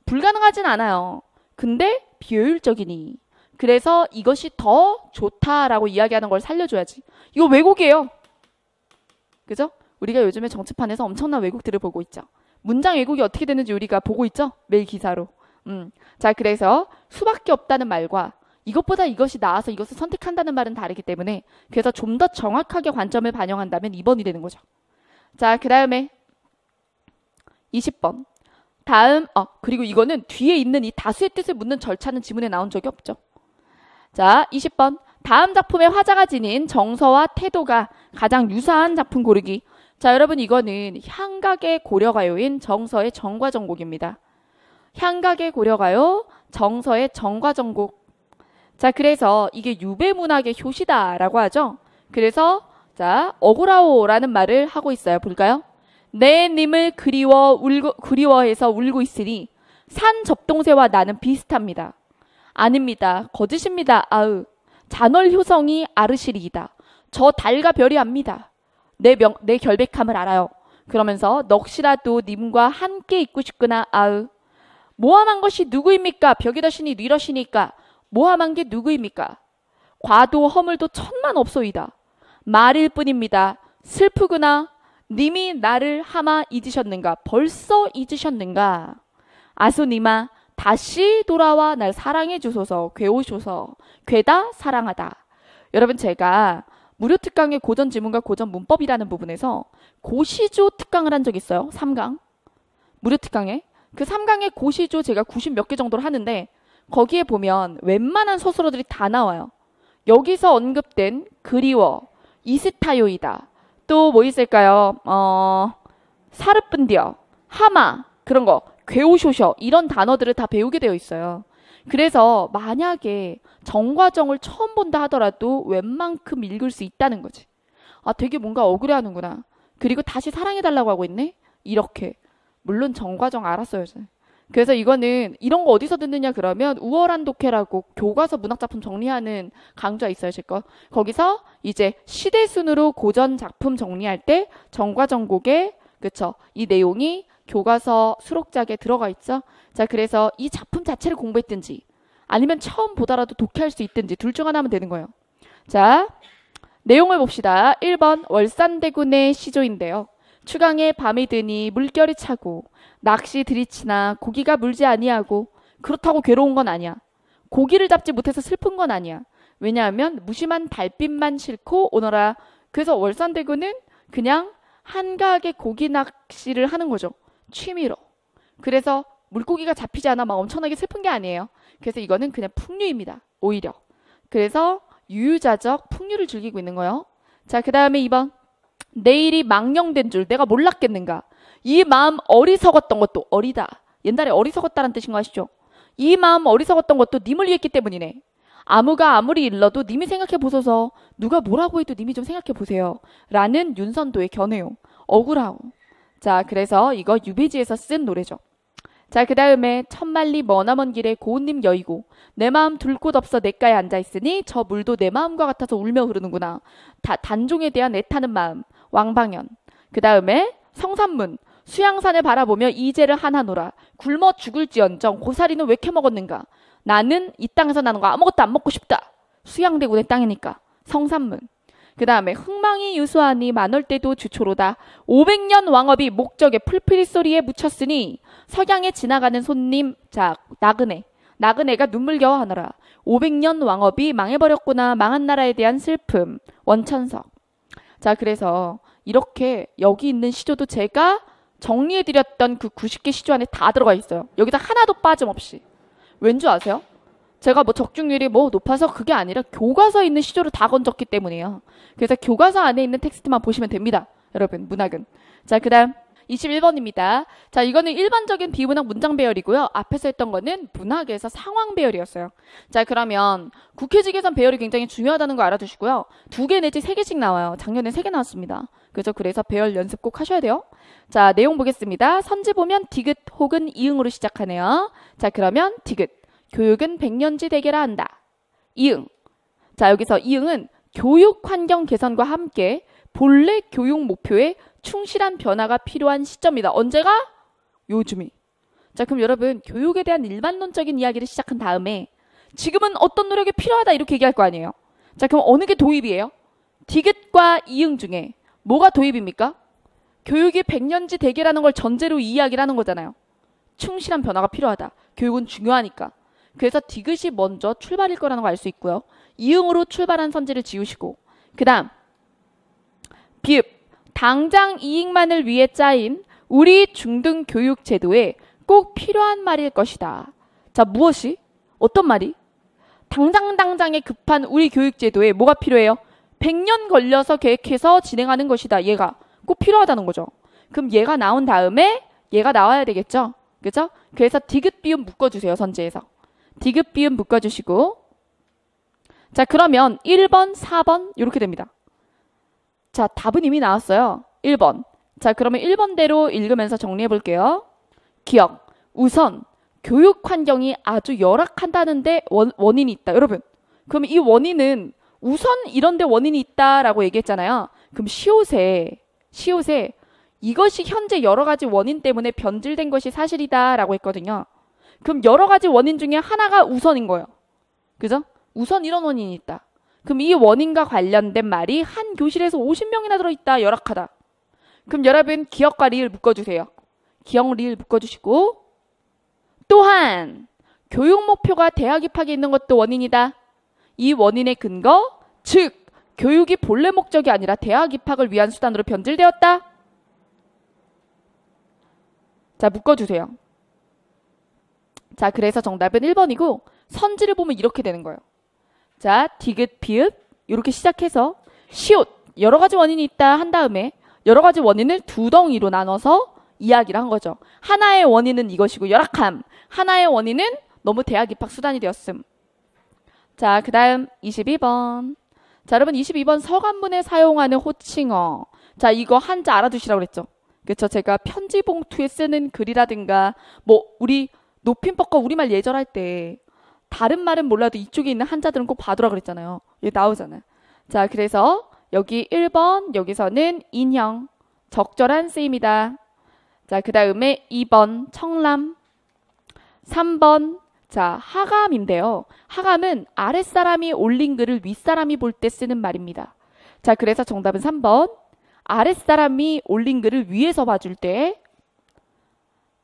[SPEAKER 1] 불가능하진 않아요. 근데 비효율적이니. 그래서 이것이 더 좋다라고 이야기하는 걸 살려줘야지. 이거 왜곡이에요. 그죠? 우리가 요즘에 정치판에서 엄청난 왜곡들을 보고 있죠. 문장 왜곡이 어떻게 되는지 우리가 보고 있죠? 매일 기사로. 자, 그래서 수밖에 없다는 말과 이것보다 이것이 나아서 이것을 선택한다는 말은 다르기 때문에 그래서 좀 더 정확하게 관점을 반영한다면 2번이 되는 거죠. 자, 그 다음에 20번. 다음, 그리고 이거는 뒤에 있는 이 다수의 뜻을 묻는 절차는 지문에 나온 적이 없죠. 자, 20번. 다음 작품의 화자가 지닌 정서와 태도가 가장 유사한 작품 고르기. 자, 여러분 이거는 향각의 고려가요인 정서의 정과정곡입니다. 향각의 고려가요, 정서의 정과정곡. 자, 그래서 이게 유배문학의 효시다라고 하죠. 그래서 자, 억울하오라는 말을 하고 있어요. 볼까요? 내 님을 그리워해서 울고 있으니 산 접동새와 나는 비슷합니다. 아닙니다. 거짓입니다. 잔월 효성이 아르시리이다. 저 달과 별이 압니다. 내 결백함을 알아요. 그러면서 넋이라도 님과 함께 있고 싶구나. 모함한 것이 누구입니까? 벽에다시니 뉘러시니까 모함한 게 누구입니까? 과도 허물도 천만 없소이다. 말일 뿐입니다. 슬프구나. 님이 나를 하마 잊으셨는가? 벌써 잊으셨는가? 아소니마 다시 돌아와 날 사랑해 주소서. 괴오소서. 괴다 사랑하다. 여러분 제가 무료 특강의 고전 지문과 고전 문법이라는 부분에서 고시조 특강을 한 적 있어요. 3강. 무료 특강에. 그 3강의 고시조 제가 90 몇 개 정도를 하는데 거기에 보면 웬만한 소설어들이 다 나와요. 여기서 언급된 그리워, 이스타요이다. 또 뭐 있을까요? 사르뿐디어, 하마 그런 거, 괴오쇼셔 이런 단어들을 다 배우게 되어 있어요. 그래서 만약에 정과정을 처음 본다 하더라도 웬만큼 읽을 수 있다는 거지. 아 되게 뭔가 억울해하는구나. 그리고 다시 사랑해달라고 하고 있네? 이렇게. 물론 정과정 알았어요. 그래서 이거는 이런 거 어디서 듣느냐 그러면 우월한 독해라고 교과서 문학작품 정리하는 강좌 있어요. 제 거. 거기서 이제 시대 순으로 고전 작품 정리할 때 정과정곡에 그쵸? 이 내용이 교과서 수록작에 들어가 있죠. 자, 그래서 이 작품 자체를 공부했든지 아니면 처음 보더라도 독해할 수 있든지 둘 중 하나 하면 되는 거예요. 자, 내용을 봅시다. 1번 월산대군의 시조인데요. 추강에 밤이 드니 물결이 차고 낚시 들이치나 고기가 물지 아니하고 그렇다고 괴로운 건 아니야. 고기를 잡지 못해서 슬픈 건 아니야. 왜냐하면 무심한 달빛만 싫고 오너라. 그래서 월산대군은 그냥 한가하게 고기 낚시를 하는 거죠. 취미로. 그래서 물고기가 잡히지 않아 막 엄청나게 슬픈 게 아니에요. 그래서 이거는 그냥 풍류입니다. 오히려. 그래서 유유자적 풍류를 즐기고 있는 거예요. 자, 그 다음에 2번. 내일이 망령된 줄 내가 몰랐겠는가. 이 마음 어리석었던 것도 어리다. 옛날에 어리석었다는 뜻인 거 아시죠? 이 마음 어리석었던 것도 님을 위했기 때문이네. 아무가 아무리 일러도 님이 생각해 보소서. 누가 뭐라고 해도 님이 좀 생각해 보세요. 라는 윤선도의 견해요. 억울하고. 자, 그래서 이거 유배지에서 쓴 노래죠. 자, 그 다음에 천만리 머나먼 길에 고운님 여의고 내 마음 둘 곳 없어 냇가에 앉아있으니 저 물도 내 마음과 같아서 울며 흐르는구나. 단종에 대한 애타는 마음. 왕방현. 그 다음에 성산문. 수양산을 바라보며 이제를 하나노라. 굶어 죽을지언정 고사리는 왜 캐 먹었는가. 나는 이 땅에서 나는 거 아무것도 안 먹고 싶다. 수양대군의 땅이니까. 성산문. 그 다음에 흥망이 유수하니 만월때도 주초로다. 500년 왕업이 목적에 풀풀이 소리에 묻혔으니 석양에 지나가는 손님. 자, 나그네. 나그네가 눈물겨워 하노라. 500년 왕업이 망해버렸구나. 망한 나라에 대한 슬픔. 원천석. 자, 그래서 이렇게 여기 있는 시조도 제가 정리해드렸던 그 90개 시조 안에 다 들어가 있어요. 여기다 하나도 빠짐없이. 왠 줄 아세요? 제가 뭐 적중률이 뭐 높아서 그게 아니라 교과서에 있는 시조를 다 건졌기 때문이에요. 그래서 교과서 안에 있는 텍스트만 보시면 됩니다. 여러분, 문학은. 자, 그 다음 21번입니다. 자, 이거는 일반적인 비문학 문장 배열이고요. 앞에서 했던 거는 문학에서 상황 배열이었어요. 자, 그러면 국회직에선 배열이 굉장히 중요하다는 거 알아두시고요. 2개 내지 3개씩 나와요. 작년에 3개 나왔습니다. 그래서 배열 연습 꼭 하셔야 돼요. 자, 내용 보겠습니다. 선지 보면 디귿 혹은 이응으로 시작하네요. 자, 그러면 디귿. 교육은 백년지 되게라 한다. 이응. 자, 여기서 이응은 교육 환경 개선과 함께 본래 교육 목표에 충실한 변화가 필요한 시점이다. 언제가? 요즘이. 자, 그럼 여러분 교육에 대한 일반론적인 이야기를 시작한 다음에 지금은 어떤 노력이 필요하다 이렇게 얘기할 거 아니에요. 자, 그럼 어느 게 도입이에요? 디귿과 이응 중에 뭐가 도입입니까? 교육이 백년지 되게라는 걸 전제로 이야기를 하는 거잖아요. 충실한 변화가 필요하다. 교육은 중요하니까. 그래서 디귿이 먼저 출발일 거라는 걸 알 수 있고요. 이응으로 출발한 선지를 지우시고 그 다음 비읍. 당장 이익만을 위해 짜인 우리 중등 교육 제도에 꼭 필요한 말일 것이다. 자, 무엇이? 어떤 말이? 당장에 급한 우리 교육 제도에 뭐가 필요해요? 100년 걸려서 계획해서 진행하는 것이다. 얘가 꼭 필요하다는 거죠. 그럼 얘가 나온 다음에 얘가 나와야 되겠죠? 그죠? 그래서 디귿 비읍 묶어주세요. 선지에서. 디귿 비읍 묶어주시고 자, 그러면 1번, 4번 이렇게 됩니다. 자, 답은 이미 나왔어요. 1번. 자, 그러면 1번대로 읽으면서 정리해 볼게요. 기억. 우선 교육 환경이 아주 열악한다는데 원인이 있다. 여러분, 그럼 이 원인은 우선 이런 데 원인이 있다라고 얘기했잖아요. 그럼 시옷에 이것이 현재 여러 가지 원인 때문에 변질된 것이 사실이다라고 했거든요. 그럼 여러 가지 원인 중에 하나가 우선인 거예요. 그죠? 우선 이런 원인이 있다. 그럼 이 원인과 관련된 말이 한 교실에서 50명이나 들어있다. 열악하다. 그럼 여러분 기억과 리을 묶어주세요. 기억, 리을 묶어주시고 또한 교육 목표가 대학 입학에 있는 것도 원인이다. 이 원인의 근거, 즉 교육이 본래 목적이 아니라 대학 입학을 위한 수단으로 변질되었다. 자, 묶어주세요. 자, 그래서 정답은 1번이고 선지를 보면 이렇게 되는 거예요. 자, 디귿, 비읍 이렇게 시작해서 시옷 여러 가지 원인이 있다 한 다음에 여러 가지 원인을 두 덩이로 나눠서 이야기를 한 거죠. 하나의 원인은 이것이고 열악함. 하나의 원인은 너무 대학 입학 수단이 되었음. 자, 그 다음 22번. 자, 여러분 22번 서간문에 사용하는 호칭어. 자, 이거 한자 알아두시라고 그랬죠. 그쵸? 제가 편지 봉투에 쓰는 글이라든가 뭐 우리 높임법과 우리말 예절할 때 다른 말은 몰라도 이쪽에 있는 한자들은 꼭 봐두라 그랬잖아요. 이게 나오잖아요. 자, 그래서 여기 1번 여기서는 인형 적절한 쓰임이다. 자, 그 다음에 2번 청람. 3번 자, 하감인데요. 하감은 아랫사람이 올린 글을 윗사람이 볼 때 쓰는 말입니다. 자, 그래서 정답은 3번. 아랫사람이 올린 글을 위에서 봐줄 때.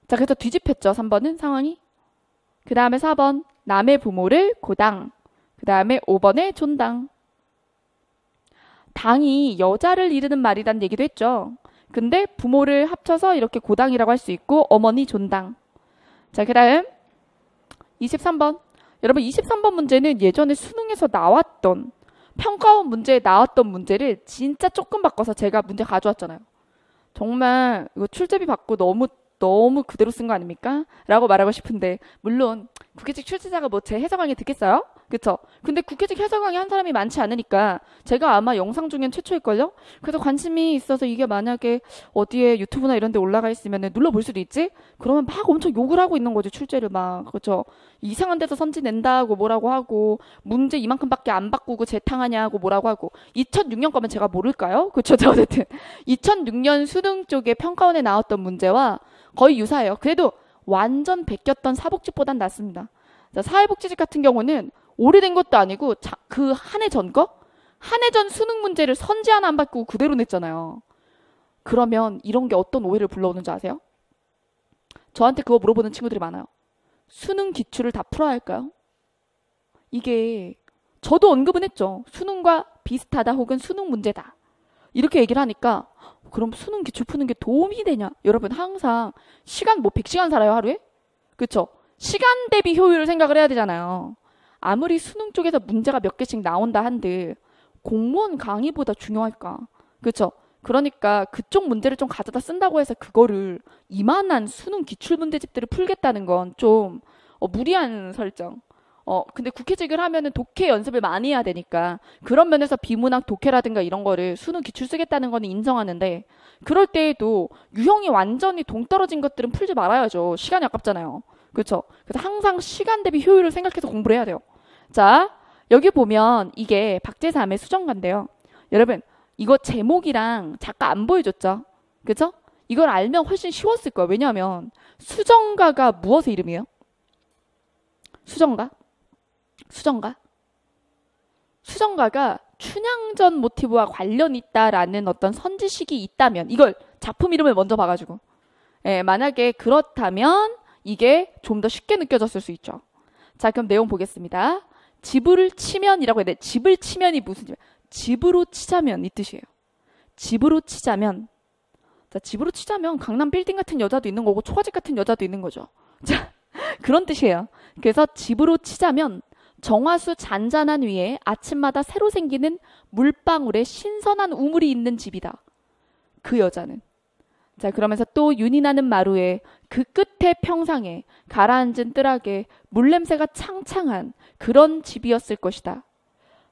[SPEAKER 1] 자, 그래서 뒤집혔죠. 3번은 상황이. 그 다음에 4번. 남의 부모를 고당. 그 다음에 5번에 존당. 당이 여자를 이르는 말이란 얘기도 했죠. 근데 부모를 합쳐서 이렇게 고당이라고 할 수 있고 어머니 존당. 자, 그 다음 23번. 여러분 23번 문제는 예전에 수능에서 나왔던 평가원 문제에 나왔던 문제를 진짜 조금 바꿔서 제가 문제 가져왔잖아요. 정말 이거 출제비 받고 너무 그대로 쓴 거 아닙니까? 라고 말하고 싶은데 물론 국회직 출제자가 뭐 제 해설 강의 듣겠어요? 그쵸? 근데 국회직 해설 강의 한 사람이 많지 않으니까 제가 아마 영상 중엔 최초일걸요? 그래서 관심이 있어서 이게 만약에 어디에 유튜브나 이런 데 올라가 있으면 눌러볼 수도 있지? 그러면 막 엄청 욕을 하고 있는 거지, 출제를 막. 그쵸? 이상한 데서 선지 낸다고 뭐라고 하고 문제 이만큼밖에 안 바꾸고 재탕하냐고 뭐라고 하고 2006년 거면 제가 모를까요? 그쵸? 저 어쨌든 2006년 수능 쪽에 평가원에 나왔던 문제와 거의 유사해요. 그래도 완전 베꼈던 사복지보단 낫습니다. 자, 사회복지직 같은 경우는 오래된 것도 아니고 그 한 해 전 거? 한 해 전 수능 문제를 선지 하나 안 바꾸고 그대로 냈잖아요. 그러면 이런 게 어떤 오해를 불러오는지 아세요? 저한테 그거 물어보는 친구들이 많아요. 수능 기출을 다 풀어야 할까요? 이게 저도 언급은 했죠. 수능과 비슷하다 혹은 수능 문제다. 이렇게 얘기를 하니까 그럼 수능 기출 푸는 게 도움이 되냐? 여러분 항상 시간 뭐 100시간 살아요 하루에? 그쵸? 시간 대비 효율을 생각을 해야 되잖아요. 아무리 수능 쪽에서 문제가 몇 개씩 나온다 한들 공무원 강의보다 중요할까? 그쵸? 그러니까 그쪽 문제를 좀 가져다 쓴다고 해서 그거를 이만한 수능 기출 문제집들을 풀겠다는 건 좀 무리한 설정. 근데 국회직을 하면은 독해 연습을 많이 해야 되니까 그런 면에서 비문학 독해라든가 이런 거를 수능 기출 쓰겠다는 거는 인정하는데 그럴 때에도 유형이 완전히 동떨어진 것들은 풀지 말아야죠. 시간이 아깝잖아요. 그렇죠? 그래서 항상 시간 대비 효율을 생각해서 공부를 해야 돼요. 자, 여기 보면 이게 박제3의 수정가인데요. 여러분 이거 제목이랑 작가 안 보여줬죠? 그렇죠? 이걸 알면 훨씬 쉬웠을 거예요. 왜냐하면 수정가가 무엇의 이름이에요? 수정가? 수정가가 춘향전 모티브와 관련이 있다라는 어떤 선지식이 있다면 이걸 작품 이름을 먼저 봐가지고 만약에 그렇다면 이게 좀 더 쉽게 느껴졌을 수 있죠. 자, 그럼 내용 보겠습니다. 집을 치면이라고 해야 돼. 집을 치면이 무슨 집? 집으로 치자면 이 뜻이에요. 집으로 치자면 자, 집으로 치자면 강남 빌딩 같은 여자도 있는 거고 초가집 같은 여자도 있는 거죠. 자, 그런 뜻이에요. 그래서 집으로 치자면 정화수 잔잔한 위에 아침마다 새로 생기는 물방울에 신선한 우물이 있는 집이다. 그 여자는. 자, 그러면서 또 윤이 나는 마루에 그 끝에 평상에 가라앉은 뜰하게 물냄새가 창창한 그런 집이었을 것이다.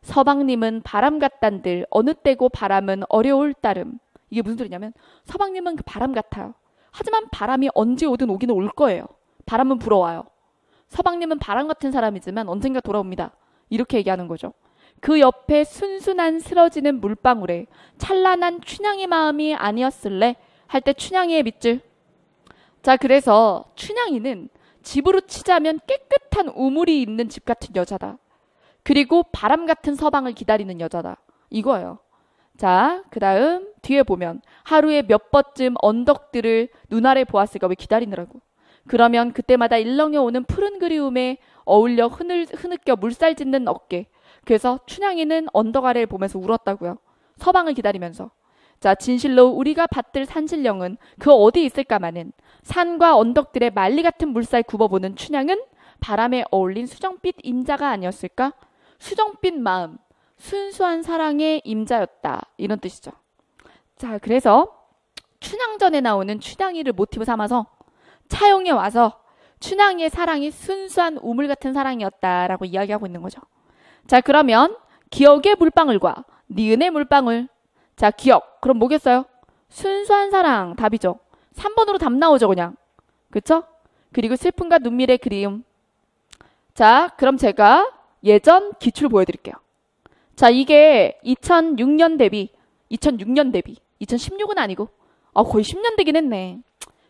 [SPEAKER 1] 서방님은 바람 같단들 어느 때고 바람은 어려울 따름. 이게 무슨 소리냐면 서방님은 그 바람 같아요. 하지만 바람이 언제 오든 오기는 올 거예요. 바람은 불어와요. 서방님은 바람 같은 사람이지만 언젠가 돌아옵니다. 이렇게 얘기하는 거죠. 그 옆에 순순한 스러지는 물방울에 찬란한 춘향의 마음이 아니었을래? 할 때 춘향이의 밑줄. 자, 그래서 춘향이는 집으로 치자면 깨끗한 우물이 있는 집 같은 여자다. 그리고 바람 같은 서방을 기다리는 여자다. 이거예요. 자, 그 다음 뒤에 보면 하루에 몇 번쯤 언덕들을 눈 아래 보았을까? 왜 기다리느라고. 그러면 그때마다 일렁여 오는 푸른 그리움에 어울려 흐느껴 물살 짖는 어깨. 그래서 춘향이는 언덕 아래를 보면서 울었다고요. 서방을 기다리면서. 자, 진실로 우리가 받들 산신령은 그 어디 있을까마는 산과 언덕들의 말리 같은 물살 굽어보는 춘향은 바람에 어울린 수정빛 임자가 아니었을까? 수정빛 마음, 순수한 사랑의 임자였다. 이런 뜻이죠. 자, 그래서 춘향전에 나오는 춘향이를 모티브 삼아서 차용에 와서 춘향이의 사랑이 순수한 우물 같은 사랑이었다라고 이야기하고 있는 거죠. 자, 그러면 기억의 물방울과 니은의 물방울. 자, 기억. 그럼 뭐겠어요? 순수한 사랑. 답이죠. 3번으로 답 나오죠, 그냥. 그쵸? 그리고 슬픔과 눈밀의 그리움. 자, 그럼 제가 예전 기출 보여드릴게요. 자, 이게 2006년 대비, 2016은 아니고, 거의 10년 되긴 했네.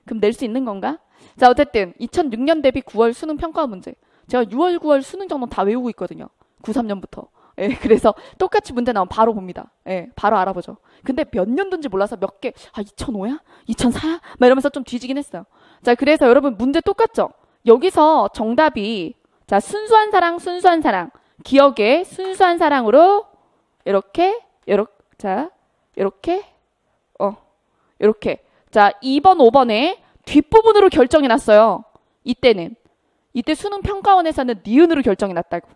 [SPEAKER 1] 그럼 낼 수 있는 건가? 자, 어쨌든 2006년 대비 9월 수능 평가 문제. 제가 6월, 9월 수능 정도 다 외우고 있거든요. 93년부터. 예, 그래서 똑같이 문제 나오면 바로 봅니다. 예, 바로 알아보죠. 근데 몇 년도인지 몰라서 몇 개, 2005야? 2004야? 막 이러면서 좀 뒤지긴 했어요. 자, 그래서 여러분 문제 똑같죠? 여기서 정답이, 자, 순수한 사랑, 순수한 사랑. 기억의 순수한 사랑으로, 이렇게. 자, 이렇게. 자, 2번, 5번에 뒷부분으로 결정이 났어요. 이때 수능 평가원에서는 니은으로 결정이 났다고.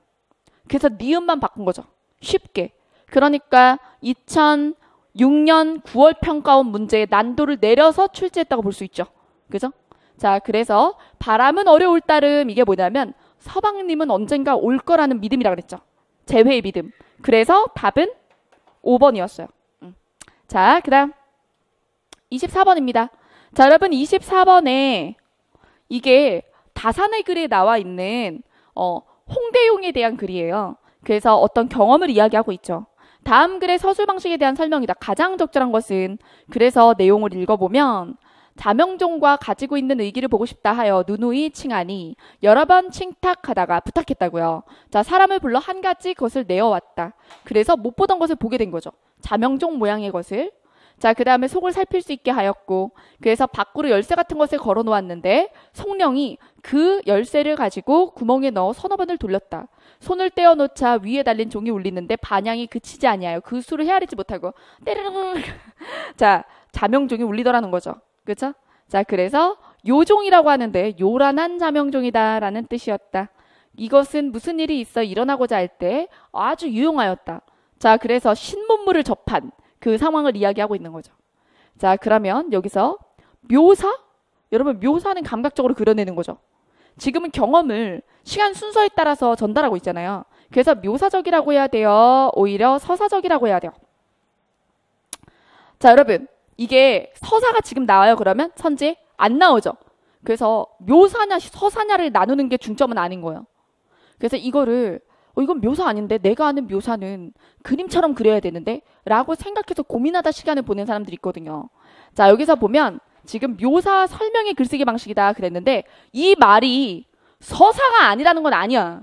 [SPEAKER 1] 그래서 니은만 바꾼 거죠. 쉽게. 그러니까 2006년 9월 평가원 문제의 난도를 내려서 출제했다고 볼 수 있죠. 그죠? 자, 그래서 바람은 어려울 따름 이게 뭐냐면 서방님은 언젠가 올 거라는 믿음이라 그랬죠. 재회의 믿음. 그래서 답은 5번이었어요. 자, 그 다음 24번입니다. 자, 여러분 24번에 이게 다산의 글에 나와 있는 홍대용에 대한 글이에요. 그래서 어떤 경험을 이야기하고 있죠. 다음 글의 서술 방식에 대한 설명이다. 가장 적절한 것은, 그래서 내용을 읽어보면 자명종과 가지고 있는 의기를 보고 싶다 하여 누누이 칭하니 여러 번 칭탁하다가 부탁했다고요. 자, 사람을 불러 한 가지 것을 내어왔다. 그래서 못 보던 것을 보게 된 거죠. 자명종 모양의 것을. 자, 그 다음에 속을 살필 수 있게 하였고, 그래서 밖으로 열쇠 같은 것을 걸어 놓았는데 송령이 그 열쇠를 가지고 구멍에 넣어 서너 번을 돌렸다. 손을 떼어 놓자 위에 달린 종이 울리는데 반향이 그치지 아니하여 그 수를 헤아리지 못하고 때르르르. 자, 자명종이 울리더라는 거죠. 그렇죠? 자, 그래서 요종이라고 하는데 요란한 자명종이다라는 뜻이었다. 이것은 무슨 일이 있어 일어나고자 할 때 아주 유용하였다. 자, 그래서 신문물을 접한 그 상황을 이야기하고 있는 거죠. 자, 그러면 여기서 묘사? 여러분, 묘사는 감각적으로 그려내는 거죠. 지금은 경험을 시간 순서에 따라서 전달하고 있잖아요. 그래서 묘사적이라고 해야 돼요? 오히려 서사적이라고 해야 돼요? 자, 여러분, 이게 서사가 지금 나와요. 그러면 선지 안 나오죠. 그래서 묘사냐 서사냐를 나누는 게 중점은 아닌 거예요. 그래서 이거를 이건 묘사 아닌데 내가 아는 묘사는 그림처럼 그려야 되는데 라고 생각해서 고민하다 시간을 보낸 사람들이 있거든요. 자, 여기서 보면 지금 묘사 설명의 글쓰기 방식이다 그랬는데 이 말이 서사가 아니라는 건 아니야.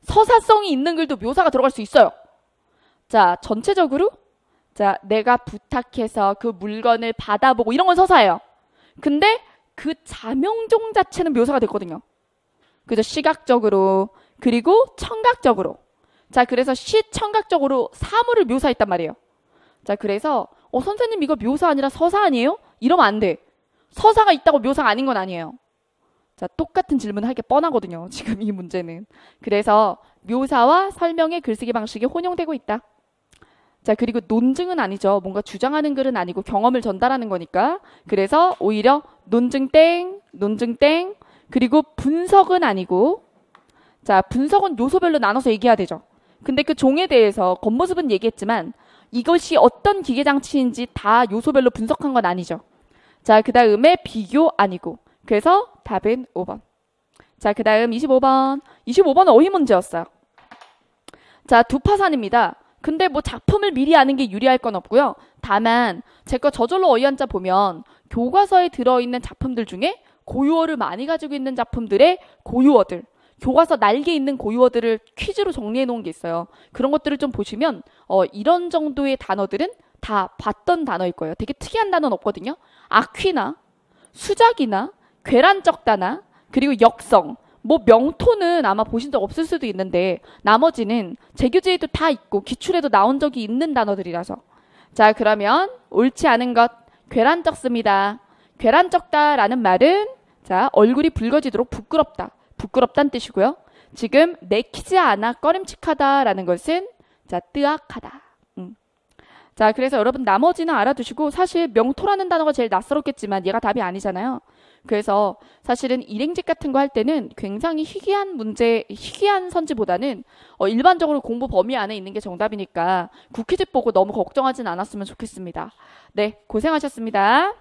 [SPEAKER 1] 서사성이 있는 글도 묘사가 들어갈 수 있어요. 자, 전체적으로 자, 내가 부탁해서 그 물건을 받아보고 이런 건 서사예요. 근데 그 자명종 자체는 묘사가 됐거든요. 그죠? 시각적으로 그리고 청각적으로. 자, 그래서 시청각적으로 사물을 묘사했단 말이에요. 자, 그래서 선생님 이거 묘사 아니라 서사 아니에요? 이러면 안 돼. 서사가 있다고 묘사가 아닌 건 아니에요. 자, 똑같은 질문을 하기 뻔하거든요. 지금 이 문제는. 그래서 묘사와 설명의 글쓰기 방식이 혼용되고 있다. 자, 그리고 논증은 아니죠. 뭔가 주장하는 글은 아니고 경험을 전달하는 거니까. 그래서 오히려 논증 땡, 그리고 분석은 아니고, 자, 분석은 요소별로 나눠서 얘기해야 되죠. 근데 그 종에 대해서 겉모습은 얘기했지만 이것이 어떤 기계장치인지 다 요소별로 분석한 건 아니죠. 자, 그 다음에 비교 아니고. 그래서 답은 5번. 자, 그 다음 25번. 25번은 어휘 문제였어요. 자, 두파산입니다. 근데 뭐 작품을 미리 아는 게 유리할 건 없고요. 다만 제 거 저절로 어휘한자 보면 교과서에 들어있는 작품들 중에 고유어를 많이 가지고 있는 작품들의 고유어들, 교과서 날개 있는 고유어들을 퀴즈로 정리해 놓은 게 있어요. 그런 것들을 좀 보시면 이런 정도의 단어들은 다 봤던 단어일 거예요. 되게 특이한 단어는 없거든요. 아퀴나, 수작이나, 괴란적다나, 그리고 역성. 뭐 명토는 아마 보신 적 없을 수도 있는데 나머지는 재규제에도 다 있고 기출에도 나온 적이 있는 단어들이라서. 자, 그러면 옳지 않은 것 괴란쩍습니다. 괴란쩍다라는 말은 자, 얼굴이 붉어지도록 부끄럽다. 부끄럽다는 뜻이고요. 지금 내키지 않아 꺼림칙하다라는 것은 자, 뜨악하다. 자, 그래서 여러분 나머지는 알아두시고 사실 명토라는 단어가 제일 낯설었겠지만 얘가 답이 아니잖아요. 그래서 사실은 일행직 같은 거 할 때는 굉장히 희귀한 문제, 희귀한 선지보다는 일반적으로 공부 범위 안에 있는 게 정답이니까 국회집 보고 너무 걱정하진 않았으면 좋겠습니다. 네, 고생하셨습니다.